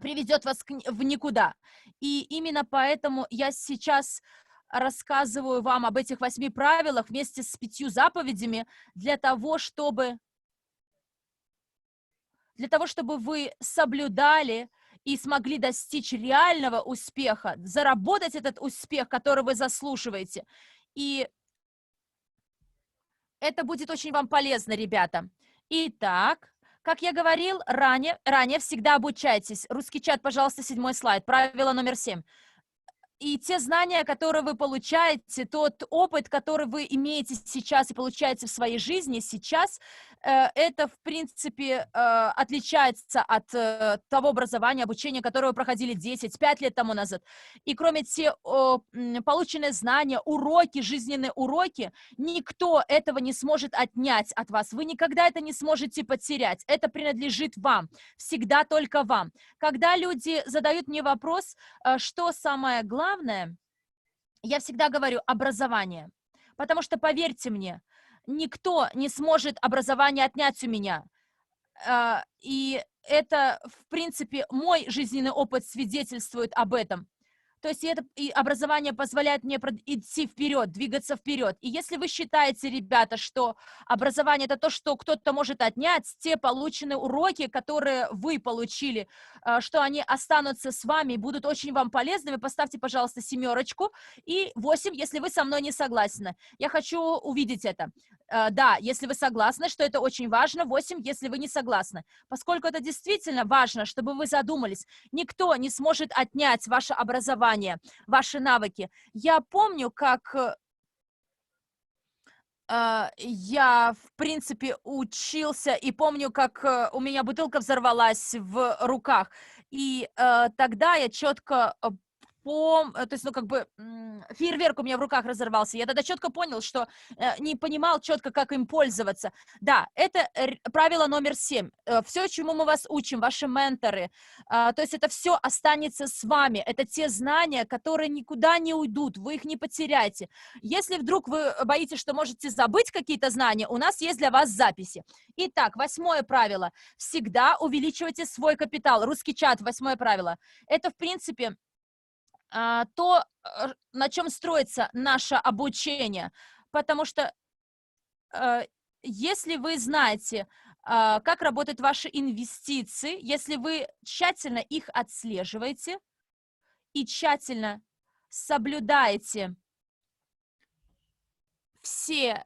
приведет вас в никуда. И именно поэтому я сейчас рассказываю вам об этих 8 правилах вместе с 5 заповедями для того, чтобы вы соблюдали и смогли достичь реального успеха, заработать этот успех, который вы заслуживаете. И это будет очень вам полезно, ребята. Итак, как я говорил ранее всегда обучайтесь. Русский чат, пожалуйста, 7-й слайд, правило номер 7. и те знания, которые вы получаете, тот опыт, который вы имеете сейчас и получаете в своей жизни сейчас, это, в принципе, отличается от того образования, обучения, которое вы проходили 10-5 лет тому назад. И кроме тех полученных знаний, уроки, жизненные уроки, никто этого не сможет отнять от вас. Вы никогда это не сможете потерять. Это принадлежит вам, всегда только вам. Когда люди задают мне вопрос, что самое главное, я всегда говорю образование. Потому что, поверьте мне, никто не сможет образование отнять у меня. И это, в принципе, мой жизненный опыт свидетельствует об этом. То есть и образование позволяет мне идти вперед, двигаться вперед. И если вы считаете, ребята, что образование – это то, что кто-то может отнять, те полученные уроки, которые вы получили, что они останутся с вами и будут очень вам полезными, поставьте, пожалуйста, 7 и 8, если вы со мной не согласны. Я хочу увидеть это. Да, если вы согласны, что это очень важно, 8, если вы не согласны. Поскольку это действительно важно, чтобы вы задумались, никто не сможет отнять ваше образование, ваши навыки. Я помню, как я, в принципе, учился, и помню, как у меня бутылка взорвалась в руках. И тогда я четко то есть, фейерверк у меня в руках разорвался. Я тогда четко понял, что не понимал четко, как им пользоваться. Да, это правило номер 7. Все, чему мы вас учим, ваши менторы, то есть это все останется с вами. Это те знания, которые никуда не уйдут, вы их не потеряете. Если вдруг вы боитесь, что можете забыть какие-то знания, у нас есть для вас записи. Итак, 8 правило. Всегда увеличивайте свой капитал. Русский чат, 8 правило. Это, в принципе, то, на чем строится наше обучение. Потому что если вы знаете, как работают ваши инвестиции, если вы тщательно их отслеживаете и тщательно соблюдаете все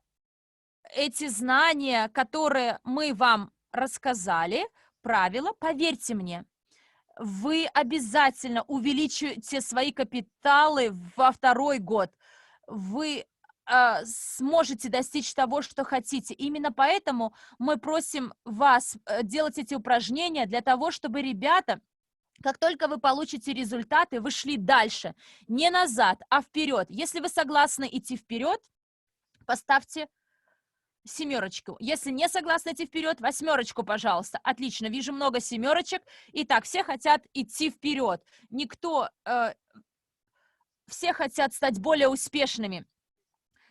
эти знания, которые мы вам рассказали, правила, поверьте мне, вы обязательно увеличите свои капиталы во 2-й год. Вы сможете достичь того, что хотите. Именно поэтому мы просим вас делать эти упражнения для того, чтобы ребята, как только вы получите результаты, вы шли дальше. Не назад, а вперед. Если вы согласны идти вперед, поставьте 7. Если не согласны идти вперед, 8, пожалуйста. Отлично, вижу много 7. Итак, все хотят идти вперед. Все хотят стать более успешными.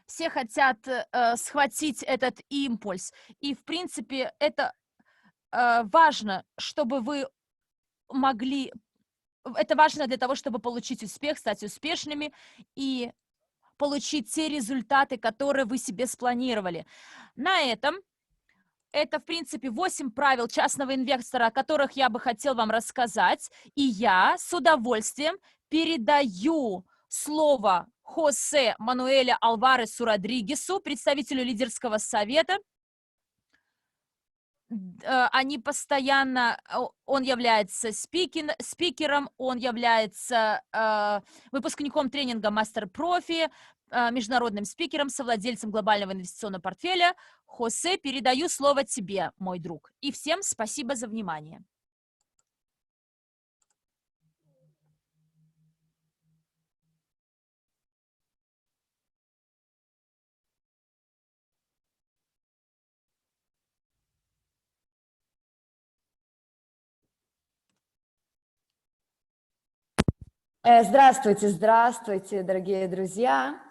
Все хотят схватить этот импульс. И, в принципе, это важно, чтобы вы могли... Это важно для того, чтобы получить успех, стать успешными и получить те результаты, которые вы себе спланировали. На этом, это, в принципе, 8 правил частного инвестора, о которых я бы хотел вам рассказать. И я с удовольствием передаю слово Хосе Мануэля Алваресу Родригесу, представителю лидерского совета. Они постоянно, он является спикером, он является выпускником тренинга Мастер-профи, международным спикером, совладельцем глобального инвестиционного портфеля. Хосе, передаю слово тебе, мой друг. И всем спасибо за внимание. Здравствуйте, здравствуйте, дорогие друзья.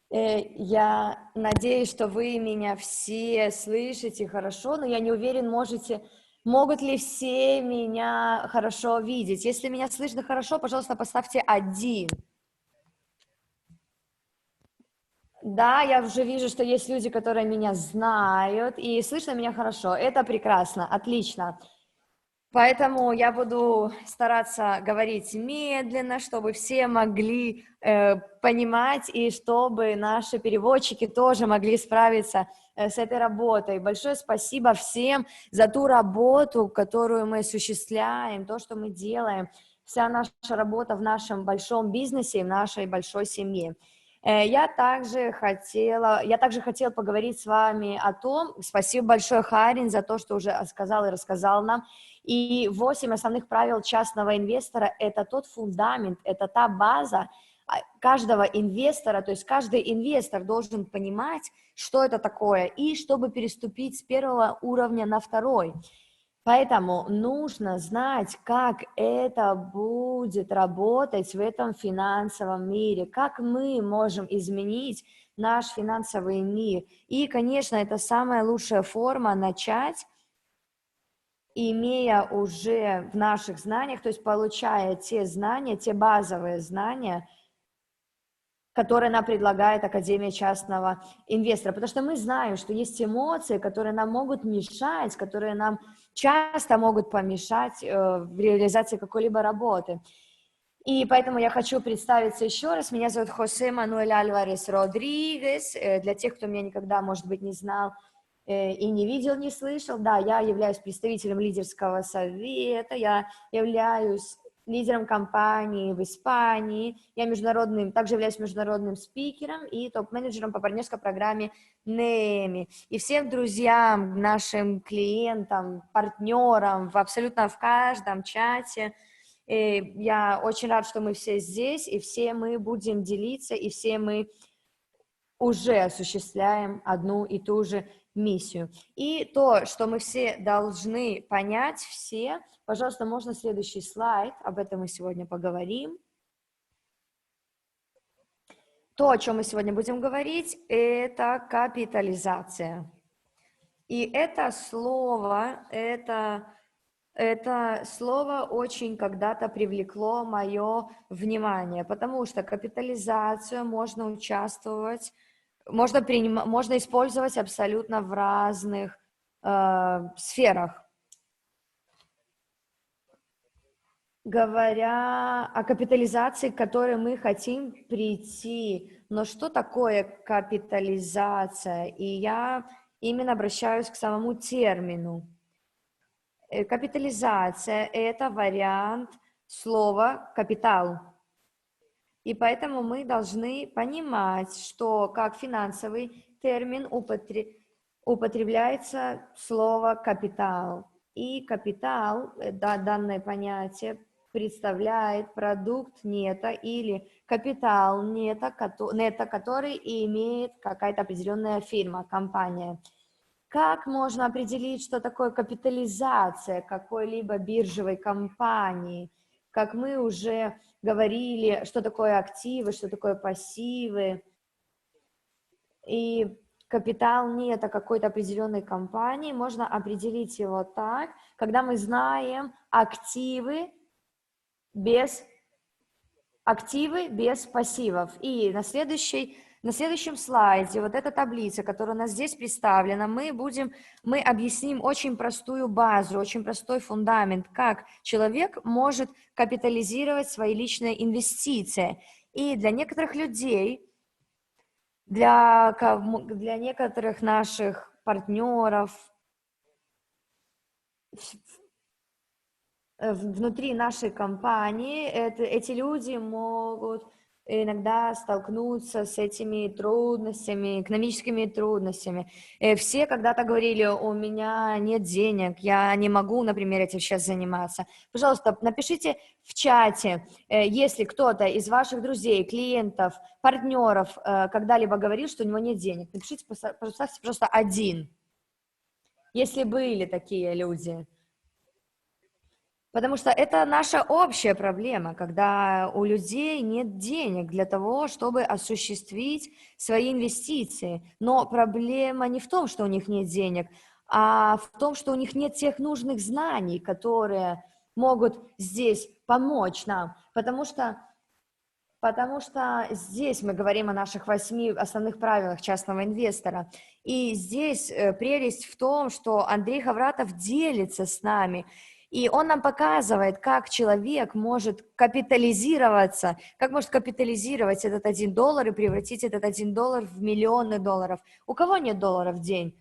Я надеюсь, что вы меня все слышите хорошо, но я не уверен, могут ли все меня хорошо видеть. Если меня слышно хорошо, пожалуйста, поставьте 1. Да, я уже вижу, что есть люди, которые меня знают, и слышно меня хорошо. Это прекрасно, отлично. Поэтому я буду стараться говорить медленно, чтобы все могли понимать, и чтобы наши переводчики тоже могли справиться с этой работой. Большое спасибо всем за ту работу, которую мы осуществляем, то, что мы делаем. вся наша работа в нашем большом бизнесе и в нашей большой семье. Я также хотела поговорить с вами о том, спасибо большое, Харин, за то, что уже сказал и рассказал нам, и 8 основных правил частного инвестора – это тот фундамент, это та база каждого инвестора, то есть каждый инвестор должен понимать, что это такое, и чтобы переступить с первого уровня на второй. Поэтому нужно знать, как это будет работать в этом финансовом мире, как мы можем изменить наш финансовый мир. И, конечно, это самая лучшая форма начать, имея уже в наших знаниях, то есть получая те знания, те базовые знания, которые нам предлагает Академия частного инвестора. Потому что мы знаем, что есть эмоции, которые нам могут мешать, которые нам часто могут помешать в реализации какой-либо работы. И поэтому я хочу представиться еще раз. Меня зовут Хосе Мануэль Альварес Родригес. Для тех, кто меня никогда, может быть, не знал и не видел, не слышал, да, я являюсь представителем лидерского совета, я являюсь лидером компании в Испании, я также являюсь международным спикером и топ-менеджером по партнерской программе NEMI. И всем друзьям, нашим клиентам, партнерам, абсолютно в каждом чате, я очень рад, что мы все здесь, и все мы будем делиться, и все мы уже осуществляем одну и ту же миссию. И то, что мы все должны понять, все, пожалуйста, можно следующий слайд, об этом мы сегодня поговорим. То, о чем мы сегодня будем говорить, это капитализация. И это слово очень когда-то привлекло мое внимание, потому что капитализацию можно использовать абсолютно в разных сферах. Говоря о капитализации, к которой мы хотим прийти, но что такое капитализация? И я именно обращаюсь к самому термину. Капитализация – это вариант слова «капитал». И поэтому мы должны понимать, что как финансовый термин употребляется слово «капитал». И капитал, данное понятие, представляет продукт нета или капитал нета, который имеет какая-то определенная фирма, компания. Как можно определить, что такое капитализация какой-либо биржевой компании? Как мы уже говорили, что такое активы, что такое пассивы. И капитал нета какой-то определенной компании, можно определить его так, когда мы знаем активы без пассивов. И на следующем слайде, вот эта таблица, которая у нас здесь представлена, мы объясним очень простую базу, очень простой фундамент, как человек может капитализировать свои личные инвестиции. И для некоторых людей, для некоторых наших партнеров, внутри нашей компании эти люди могут иногда столкнуться с этими трудностями, экономическими трудностями. Все когда-то говорили: у меня нет денег, я не могу, например, этим сейчас заниматься. Пожалуйста, напишите в чате, если кто-то из ваших друзей, клиентов, партнеров когда-либо говорил, что у него нет денег. Напишите, поставьте просто один, если были такие люди. Потому что это наша общая проблема, когда у людей нет денег для того, чтобы осуществить свои инвестиции. Но проблема не в том, что у них нет денег, а в том, что у них нет тех нужных знаний, которые могут здесь помочь нам. Потому что здесь мы говорим о наших 8 основных правилах частного инвестора. И здесь прелесть в том, что Андрей Хавратов делится с нами. И он нам показывает, как человек может капитализироваться, как может капитализировать этот $1 и превратить этот $1 в миллионы долларов. У кого нет долларов в день?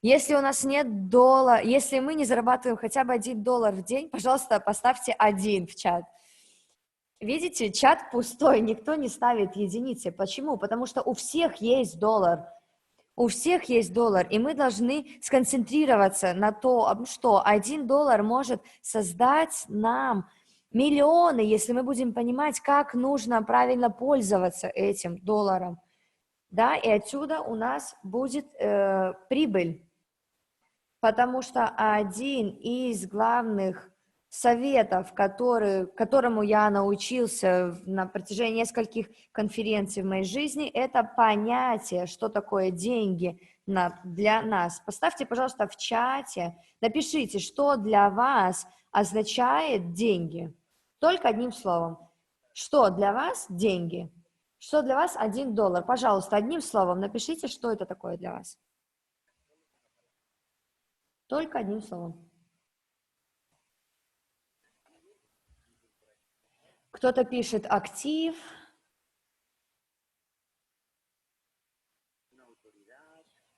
Если у нас нет доллара, если мы не зарабатываем хотя бы $1 в день, пожалуйста, поставьте 1 в чат. Видите, чат пустой, никто не ставит единицы. Почему? Потому что у всех есть доллар. У всех есть доллар, и мы должны сконцентрироваться на том, что $1 может создать нам миллионы, если мы будем понимать, как нужно правильно пользоваться этим долларом. Да, и отсюда у нас будет прибыль, потому что один из главных советов, которому я научился на протяжении нескольких конференций в моей жизни, это понятие, что такое деньги для нас. Поставьте, пожалуйста, в чате, напишите, что для вас означает деньги. Только одним словом. Что для вас деньги? Что для вас $1? Пожалуйста, одним словом напишите, что это такое для вас. Только одним словом. Кто-то пишет актив,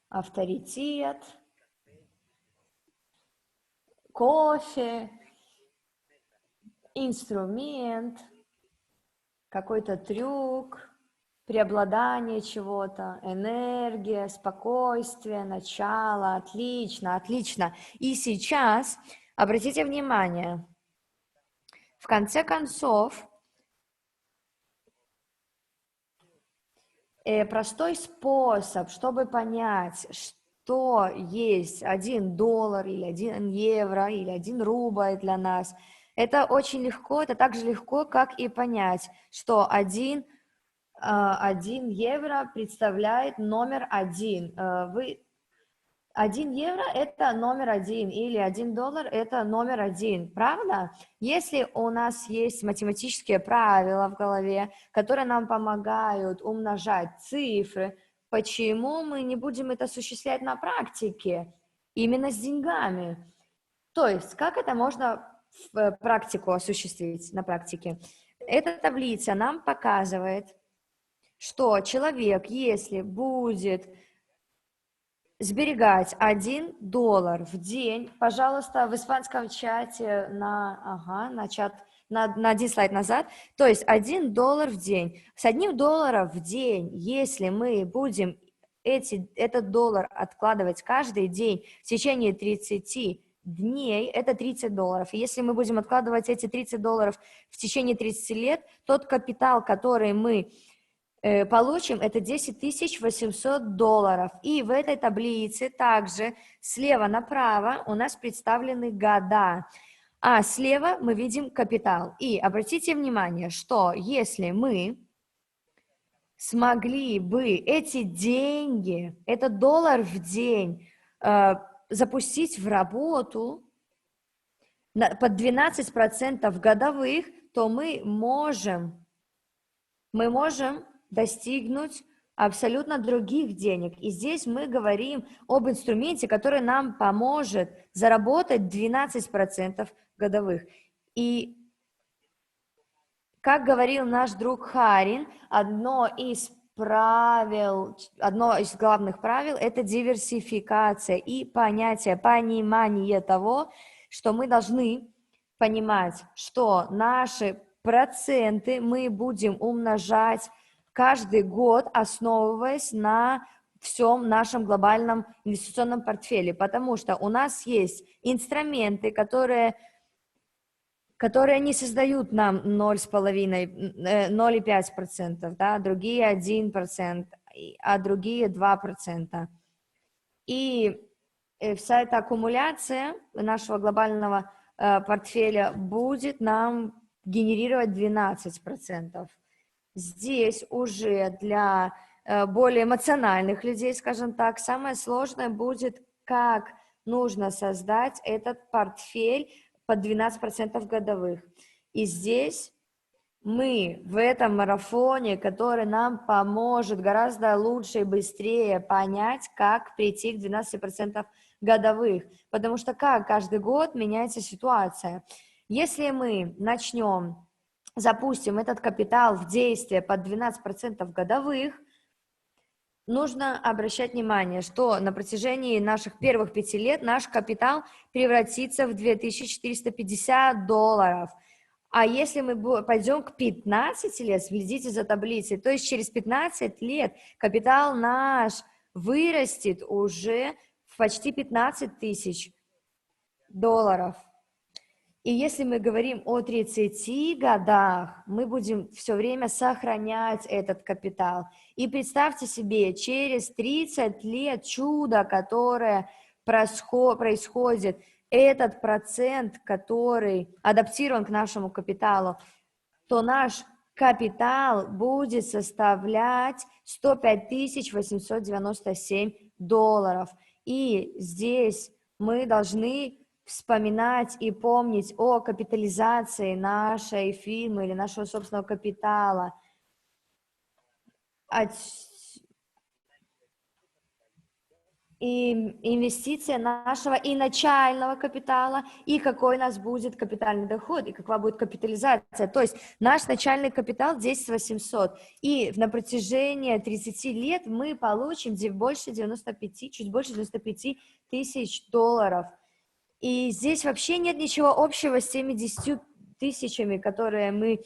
авторитет, кофе, инструмент, какой-то трюк, преобладание чего-то, энергия, спокойствие, начало. Отлично, отлично. И сейчас обратите внимание, в конце концов, простой способ, чтобы понять, что есть $1 или 1 евро или 1 рубль для нас, это очень легко, это так же легко, как и понять, что 1 евро представляет номер 1. 1 евро – это номер 1, или $1 – это номер 1, правда? Если у нас есть математические правила в голове, которые нам помогают умножать цифры, почему мы не будем это осуществлять на практике, именно с деньгами? То есть, как это можно в практику осуществить, на практике? Эта таблица нам показывает, что человек, если будет сберегать $1 в день, пожалуйста, в испанском чате на один слайд назад, то есть $1 в день. С $1 в день, если мы будем этот доллар откладывать каждый день в течение 30 дней, это $30. И если мы будем откладывать эти $30 в течение 30 лет, тот капитал, который мы получим, это $10 800. И в этой таблице также слева направо у нас представлены года, а слева мы видим капитал. И обратите внимание, что если мы смогли бы эти деньги, этот $1 в день запустить в работу под 12% годовых, то мы можем достигнуть абсолютно других денег. И здесь мы говорим об инструменте, который нам поможет заработать 12% годовых. И, как говорил наш друг Харин, одно из главных правил – это диверсификация и понимание того, что мы должны понимать, что наши проценты мы будем умножать каждый год, основываясь на всем нашем глобальном инвестиционном портфеле, потому что у нас есть инструменты, которые не создают нам 0,5%, да, другие 1%, а другие 2%. И вся эта аккумуляция нашего глобального портфеля будет нам генерировать 12%. Здесь уже для более эмоциональных людей, скажем так, самое сложное будет, как нужно создать этот портфель под 12% годовых. И здесь мы в этом марафоне, который нам поможет гораздо лучше и быстрее понять, как прийти к 12% годовых. Потому что как каждый год меняется ситуация. Если мы запустим этот капитал в действие под 12% годовых, нужно обращать внимание, что на протяжении наших первых 5 лет наш капитал превратится в $2450, А если мы пойдем к 15 лет, следите за таблицей, то есть через 15 лет капитал наш вырастет уже в почти 15 тысяч долларов. И если мы говорим о 30 годах, мы будем все время сохранять этот капитал. И представьте себе, через 30 лет чудо, которое происходит, этот процент, который адаптирован к нашему капиталу, то наш капитал будет составлять 105 897 долларов. И здесь мы должны вспоминать и помнить о капитализации нашей фирмы или нашего собственного капитала. И инвестиция нашего и начального капитала, и какой у нас будет капитальный доход, и какова будет капитализация. То есть наш начальный капитал 10 800, и на протяжении 30 лет мы получим чуть больше 95 тысяч долларов. И здесь вообще нет ничего общего с теми 10 тысячами, которые мы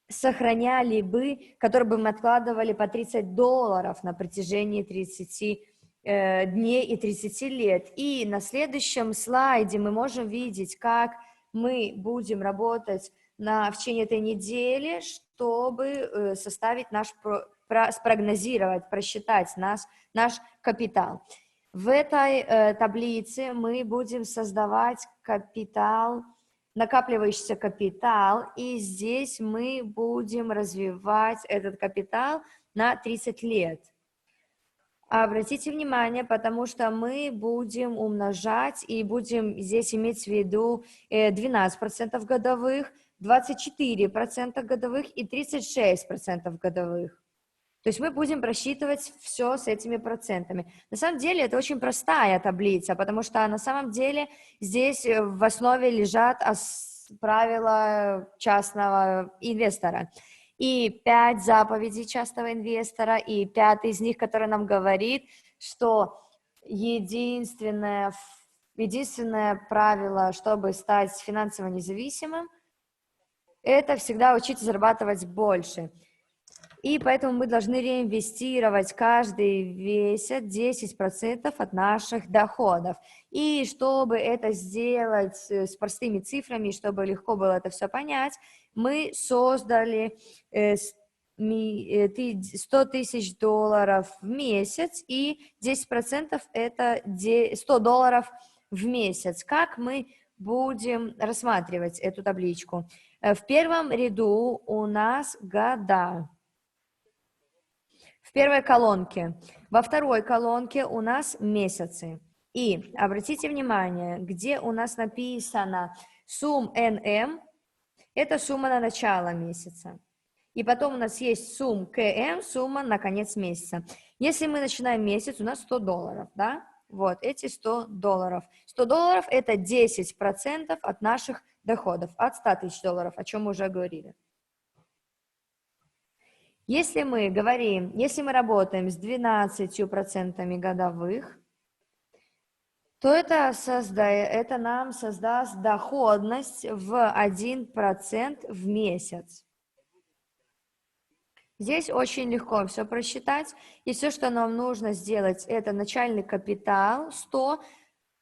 сохраняли бы, которые бы мы откладывали по 30 долларов на протяжении 30 дней и 30 лет. И на следующем слайде мы можем видеть, как мы будем работать в течение этой недели, чтобы составить спрогнозировать, просчитать наш капитал. В этой таблице мы будем создавать капитал, накапливающийся капитал, и здесь мы будем развивать этот капитал на 30 лет. Обратите внимание, потому что мы будем умножать и будем здесь иметь в виду 12% годовых, 24% годовых и 36% годовых. То есть мы будем просчитывать все с этими процентами. На самом деле это очень простая таблица, потому что на самом деле здесь в основе лежат правила частного инвестора. И 5 заповедей частного инвестора, и 5 из них, который нам говорит, что единственное правило, чтобы стать финансово независимым, это всегда учиться зарабатывать больше. И поэтому мы должны реинвестировать каждый месяц 10% от наших доходов. И чтобы это сделать с простыми цифрами, чтобы легко было это все понять, мы создали 100 тысяч долларов в месяц, и 10% это 100 долларов в месяц. Как мы будем рассматривать эту табличку? В первом ряду у нас года. В первой колонке. Во второй колонке у нас месяцы. И обратите внимание, где у нас написано сумм НМ, это сумма на начало месяца. И потом у нас есть сумм КМ, сумма на конец месяца. Если мы начинаем месяц, у нас 100 долларов, да? Вот эти 100 долларов. 100 долларов это 10% от наших доходов, от 100 тысяч долларов, о чем мы уже говорили. Если мы работаем с 12% годовых, то это нам создаст доходность в 1% в месяц. Здесь очень легко все просчитать, и все, что нам нужно сделать, это начальный капитал 100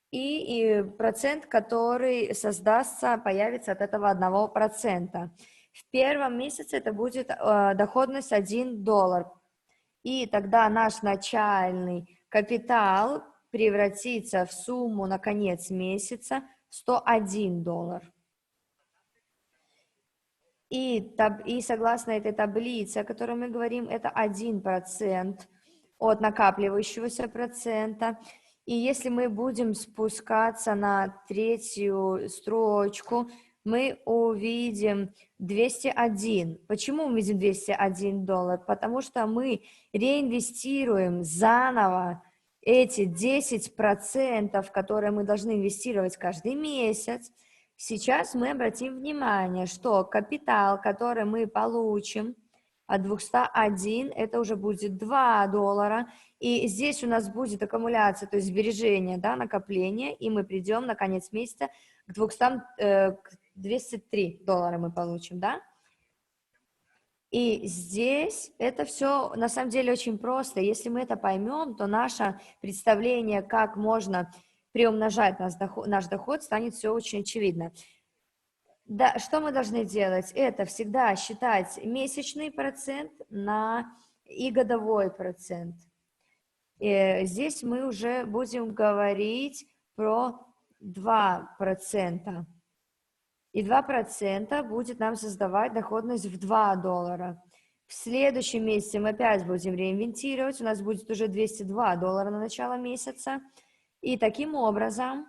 и процент, который появится от этого 1%. В первом месяце это будет доходность 1 доллар. И тогда наш начальный капитал превратится в сумму на конец месяца 101 доллар. И согласно этой таблице, о которой мы говорим, это 1% от накапливающегося процента. И если мы будем спускаться на третью строчку, мы увидим 201. Почему мы видим 201 доллар? Потому что мы реинвестируем заново эти 10%, которые мы должны инвестировать каждый месяц. Сейчас мы обратим внимание, что капитал, который мы получим от 201, это уже будет 2 доллара. И здесь у нас будет аккумуляция, то есть сбережение, да, накопление, и мы придем на конец месяца к $203 мы получим, да? И здесь это все на самом деле очень просто. Если мы это поймем, то наше представление, как можно приумножать наш доход, станет все очень очевидно. Да, что мы должны делать? Это всегда считать месячный процент и годовой процент. И здесь мы уже будем говорить про 2%. И 2% будет нам создавать доходность в $2. В следующем месяце мы опять будем реинвентировать, у нас будет уже $202 на начало месяца. И таким образом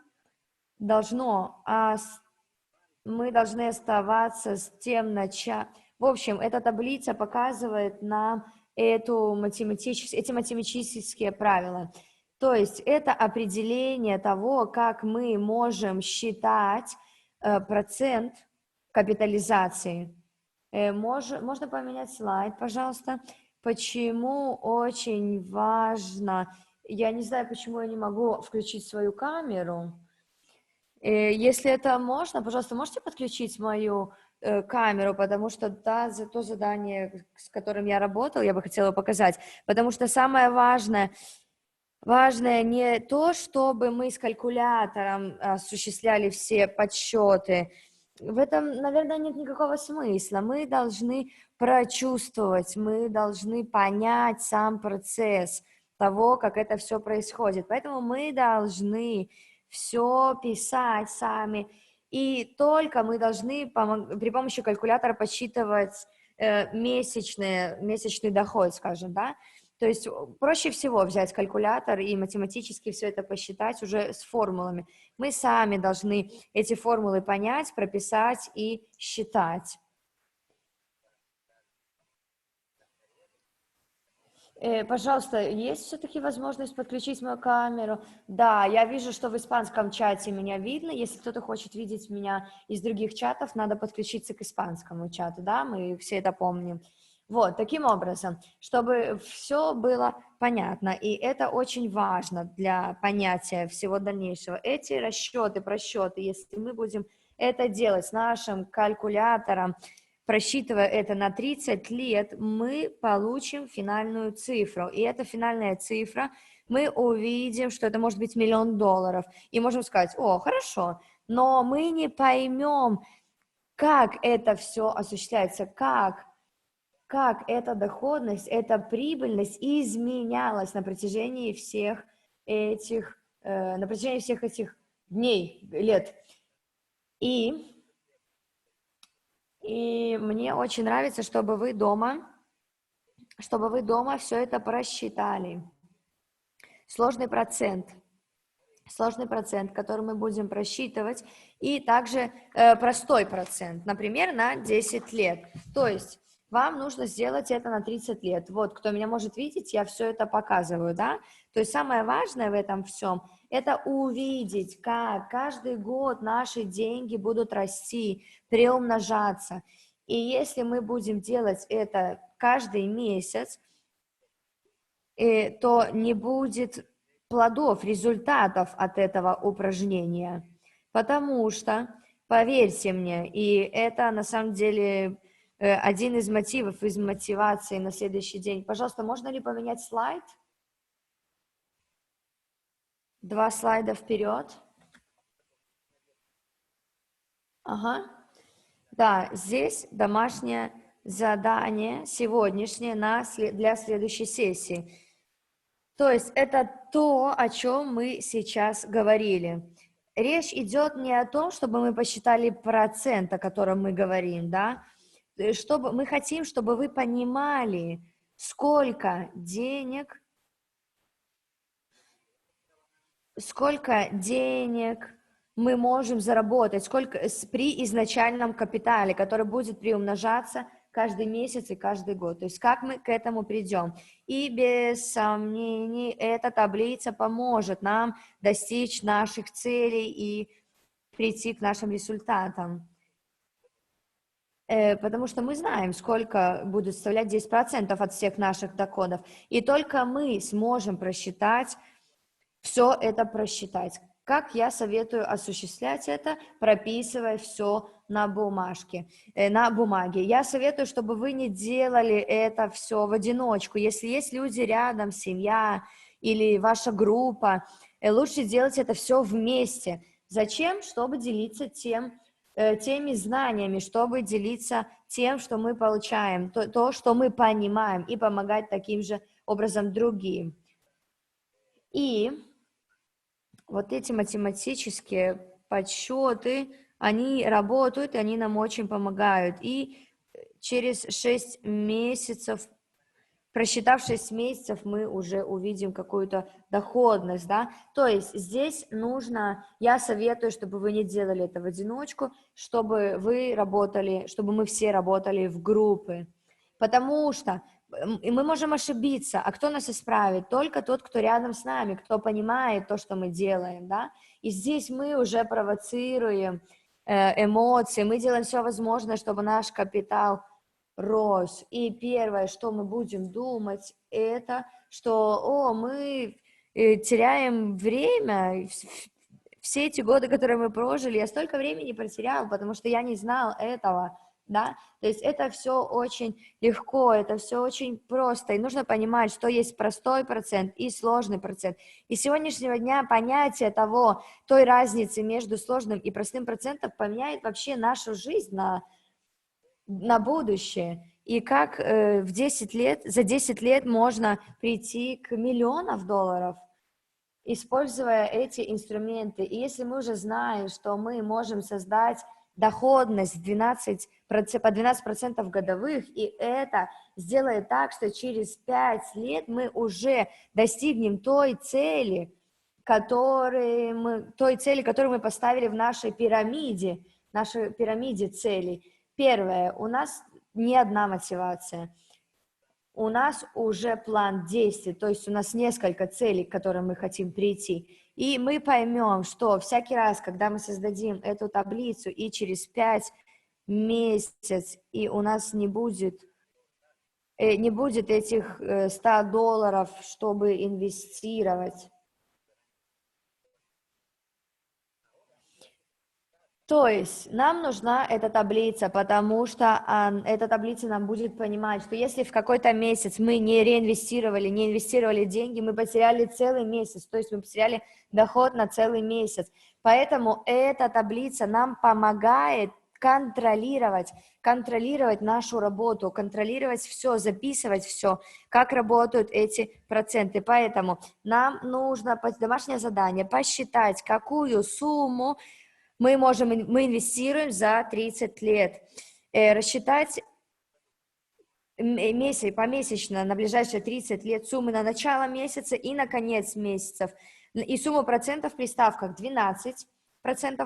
мы должны оставаться с тем началом. В общем, эта таблица показывает нам эти математические правила. То есть это определение того, как мы можем считать процент капитализации. Можно поменять слайд, пожалуйста. Почему очень важно... Я не знаю, почему я не могу включить свою камеру. Если это можно, пожалуйста, можете подключить мою камеру, потому что то задание, с которым я работала, я бы хотела показать. Потому что самое важное не то, чтобы мы с калькулятором осуществляли все подсчеты. В этом, наверное, нет никакого смысла. Мы должны прочувствовать, мы должны понять сам процесс того, как это все происходит. Поэтому мы должны все писать сами. И только мы должны при помощи калькулятора подсчитывать месячный доход, скажем, да. То есть проще всего взять калькулятор и математически все это посчитать уже с формулами. Мы сами должны эти формулы понять, прописать и считать. Пожалуйста, есть все-таки возможность подключить мою камеру? Да, я вижу, что в испанском чате меня видно. Если кто-то хочет видеть меня из других чатов, надо подключиться к испанскому чату, да, мы все это помним. Вот, таким образом, чтобы все было понятно, и это очень важно для понятия всего дальнейшего. Эти расчеты, просчеты, если мы будем это делать с нашим калькулятором, просчитывая это на 30 лет, мы получим финальную цифру. И эта финальная цифра, мы увидим, что это может быть $1 миллион. И можем сказать, о, хорошо, но мы не поймем, как это все осуществляется, как эта доходность, эта прибыльность изменялась на протяжении всех этих дней, лет. И мне очень нравится, чтобы вы дома все это просчитали. Сложный процент, который мы будем просчитывать, и также простой процент, например, на 10 лет. То есть вам нужно сделать это на 30 лет. Вот, кто меня может видеть, я все это показываю, да? То есть самое важное в этом всем – это увидеть, как каждый год наши деньги будут расти, приумножаться. И если мы будем делать это каждый месяц, то не будет плодов, результатов от этого упражнения. Потому что, поверьте мне, и это на самом деле один из мотивов, из мотивации на следующий день. Пожалуйста, можно ли поменять слайд? 2 слайда вперед. Ага. Да, здесь домашнее задание сегодняшнее для следующей сессии. То есть это то, о чем мы сейчас говорили. Речь идет не о том, чтобы мы посчитали процент, о котором мы говорим, да, мы хотим, чтобы вы понимали, сколько денег мы можем заработать, сколько при изначальном капитале, который будет приумножаться каждый месяц и каждый год. То есть как мы к этому придем. И без сомнений эта таблица поможет нам достичь наших целей и прийти к нашим результатам. Потому что мы знаем, сколько будет составлять 10% от всех наших доходов. И только мы сможем все это просчитать. Как я советую осуществлять это, прописывая все на бумажке, на бумаге. Я советую, чтобы вы не делали это все в одиночку. Если есть люди рядом, семья или ваша группа, лучше делать это все вместе. Зачем? Чтобы делиться теми знаниями, чтобы делиться тем, что мы получаем, то, что мы понимаем, и помогать таким же образом другим. И вот эти математические подсчеты, они работают, и они нам очень помогают. И через 6 месяцев, просчитав 6 месяцев, мы уже увидим какую-то доходность, да. То есть здесь нужно, я советую, чтобы вы не делали это в одиночку, чтобы вы работали, чтобы мы все работали в группы. Потому что мы можем ошибиться, а кто нас исправит? Только тот, кто рядом с нами, кто понимает то, что мы делаем, да? И здесь мы уже провоцируем эмоции, мы делаем все возможное, чтобы наш капитал рос. И первое, что мы будем думать, это, что, мы теряем время, все эти годы, которые мы прожили, я столько времени потерял, потому что я не знал этого, да, то есть это все очень легко, это все очень просто, и нужно понимать, что есть простой процент и сложный процент, и с сегодняшнего дня понятие той разницы между сложным и простым процентом поменяет вообще нашу жизнь на будущее, и как за 10 лет можно прийти к $1 000 000, используя эти инструменты. И если мы уже знаем, что мы можем создать доходность по 12% годовых, и это сделает так, что через 5 лет мы уже достигнем той цели, которую мы поставили в нашей пирамиде целей. Первое, у нас не одна мотивация. У нас уже план действий, то есть у нас несколько целей, к которым мы хотим прийти. И мы поймем, что всякий раз, когда мы создадим эту таблицу, и через 5 месяцев, и у нас не будет этих $100, чтобы инвестировать. То есть нам нужна эта таблица, потому что эта таблица нам будет понимать, что если в какой-то месяц мы не инвестировали деньги, мы потеряли целый месяц, то есть мы потеряли доход на целый месяц. Поэтому эта таблица нам помогает контролировать нашу работу, контролировать все, записывать все, как работают эти проценты. Поэтому нам нужно домашнее задание посчитать, какую сумму мы инвестируем за 30 лет, рассчитать помесячно на ближайшие 30 лет суммы на начало месяца и на конец месяцев, и сумму процентов при ставках 12%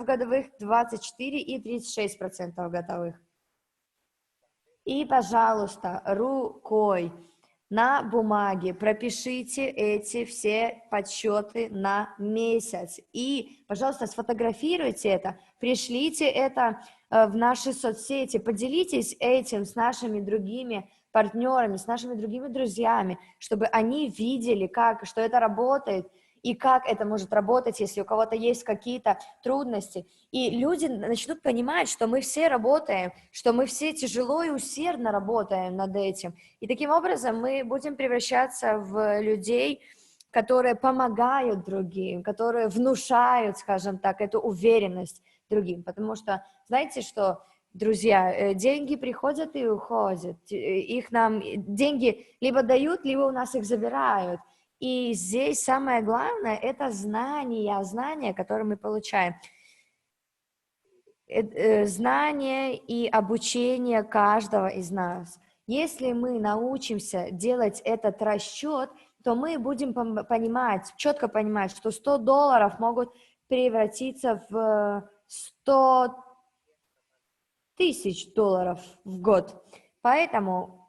годовых, 24% и 36% годовых. И, пожалуйста, рукой на бумаге пропишите эти все подсчеты на месяц. И, пожалуйста, сфотографируйте это, пришлите это в наши соцсети, поделитесь этим с нашими другими партнерами, с нашими другими друзьями, чтобы они видели, что это работает, и как это может работать, если у кого-то есть какие-то трудности. И люди начнут понимать, что мы все работаем, что мы все тяжело и усердно работаем над этим. И таким образом мы будем превращаться в людей, которые помогают другим, которые внушают, скажем так, эту уверенность другим. Потому что, знаете что, друзья, деньги приходят и уходят. Деньги либо дают, либо у нас их забирают. И здесь самое главное – это знания, которые мы получаем. Знание и обучение каждого из нас. Если мы научимся делать этот расчет, то мы будем четко понимать, что $100 могут превратиться в $100 000 в год. Поэтому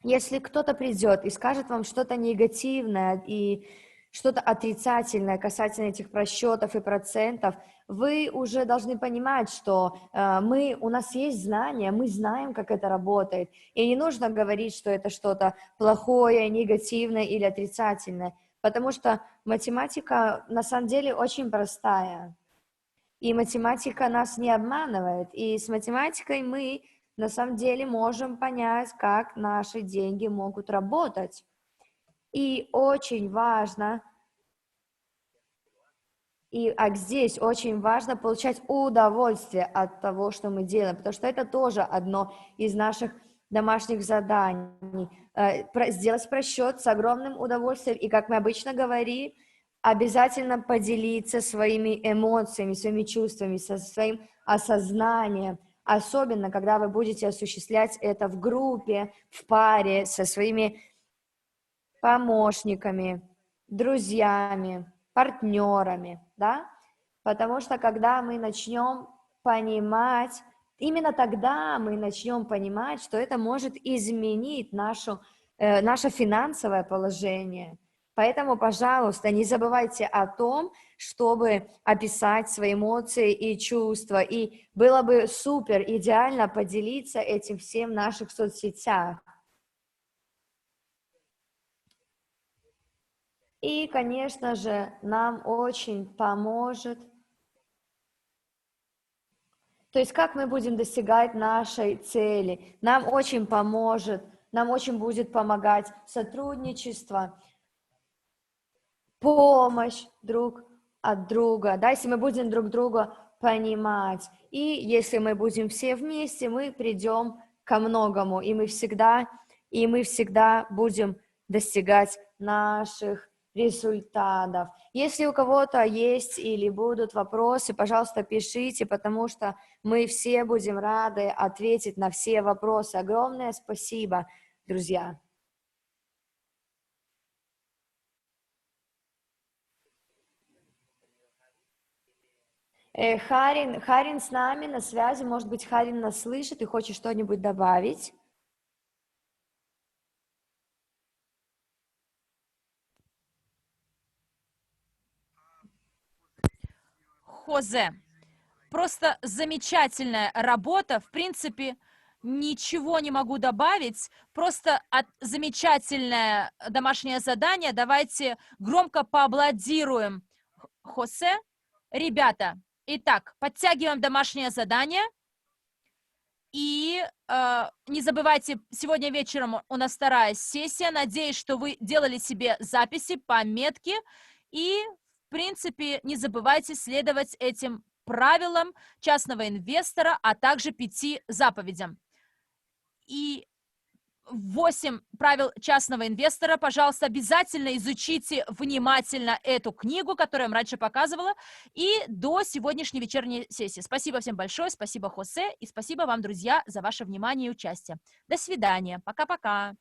если кто-то придет и скажет вам что-то негативное и что-то отрицательное касательно этих просчетов и процентов, вы уже должны понимать, что у нас есть знания, мы знаем, как это работает, и не нужно говорить, что это что-то плохое, негативное или отрицательное, потому что математика на самом деле очень простая. И математика нас не обманывает. И с математикой мы на самом деле можем понять, как наши деньги могут работать. И очень важно, здесь очень важно получать удовольствие от того, что мы делаем, потому что это тоже одно из наших домашних заданий. Сделать просчет с огромным удовольствием, и, как мы обычно говорим, обязательно поделиться своими эмоциями, своими чувствами, со своим осознанием, особенно когда вы будете осуществлять это в группе, в паре, со своими помощниками, друзьями, партнерами, да? Потому что когда мы начнем понимать, именно тогда мы начнем понимать, что это может изменить наше финансовое положение. Поэтому, пожалуйста, не забывайте о том, чтобы описать свои эмоции и чувства. И было бы супер, идеально поделиться этим всем в наших соцсетях. И, конечно же, нам очень поможет, то есть как мы будем достигать нашей цели. Нам очень поможет, нам очень будет помогать сотрудничество, помощь друг от друга, да, если мы будем друг друга понимать. И если мы будем все вместе, мы придем ко многому, и мы всегда будем достигать наших результатов. Если у кого-то есть или будут вопросы, пожалуйста, пишите, потому что мы все будем рады ответить на все вопросы. Огромное спасибо, друзья. Харин с нами на связи. Может быть, Харин нас слышит и хочет что-нибудь добавить. Хозе, просто замечательная работа. В принципе, ничего не могу добавить. Просто замечательное домашнее задание. Давайте громко поаплодируем Хосе. Ребята, итак, подтягиваем домашнее задание. И не забывайте, сегодня вечером у нас вторая сессия. Надеюсь, что вы делали себе записи, пометки. И, в принципе, не забывайте следовать этим правилам частного инвестора, а также 5 заповедям. И 8 правил частного инвестора. Пожалуйста, обязательно изучите внимательно эту книгу, которую я вам раньше показывала, и до сегодняшней вечерней сессии. Спасибо всем большое, спасибо, Хосе, и спасибо вам, друзья, за ваше внимание и участие. До свидания. Пока-пока.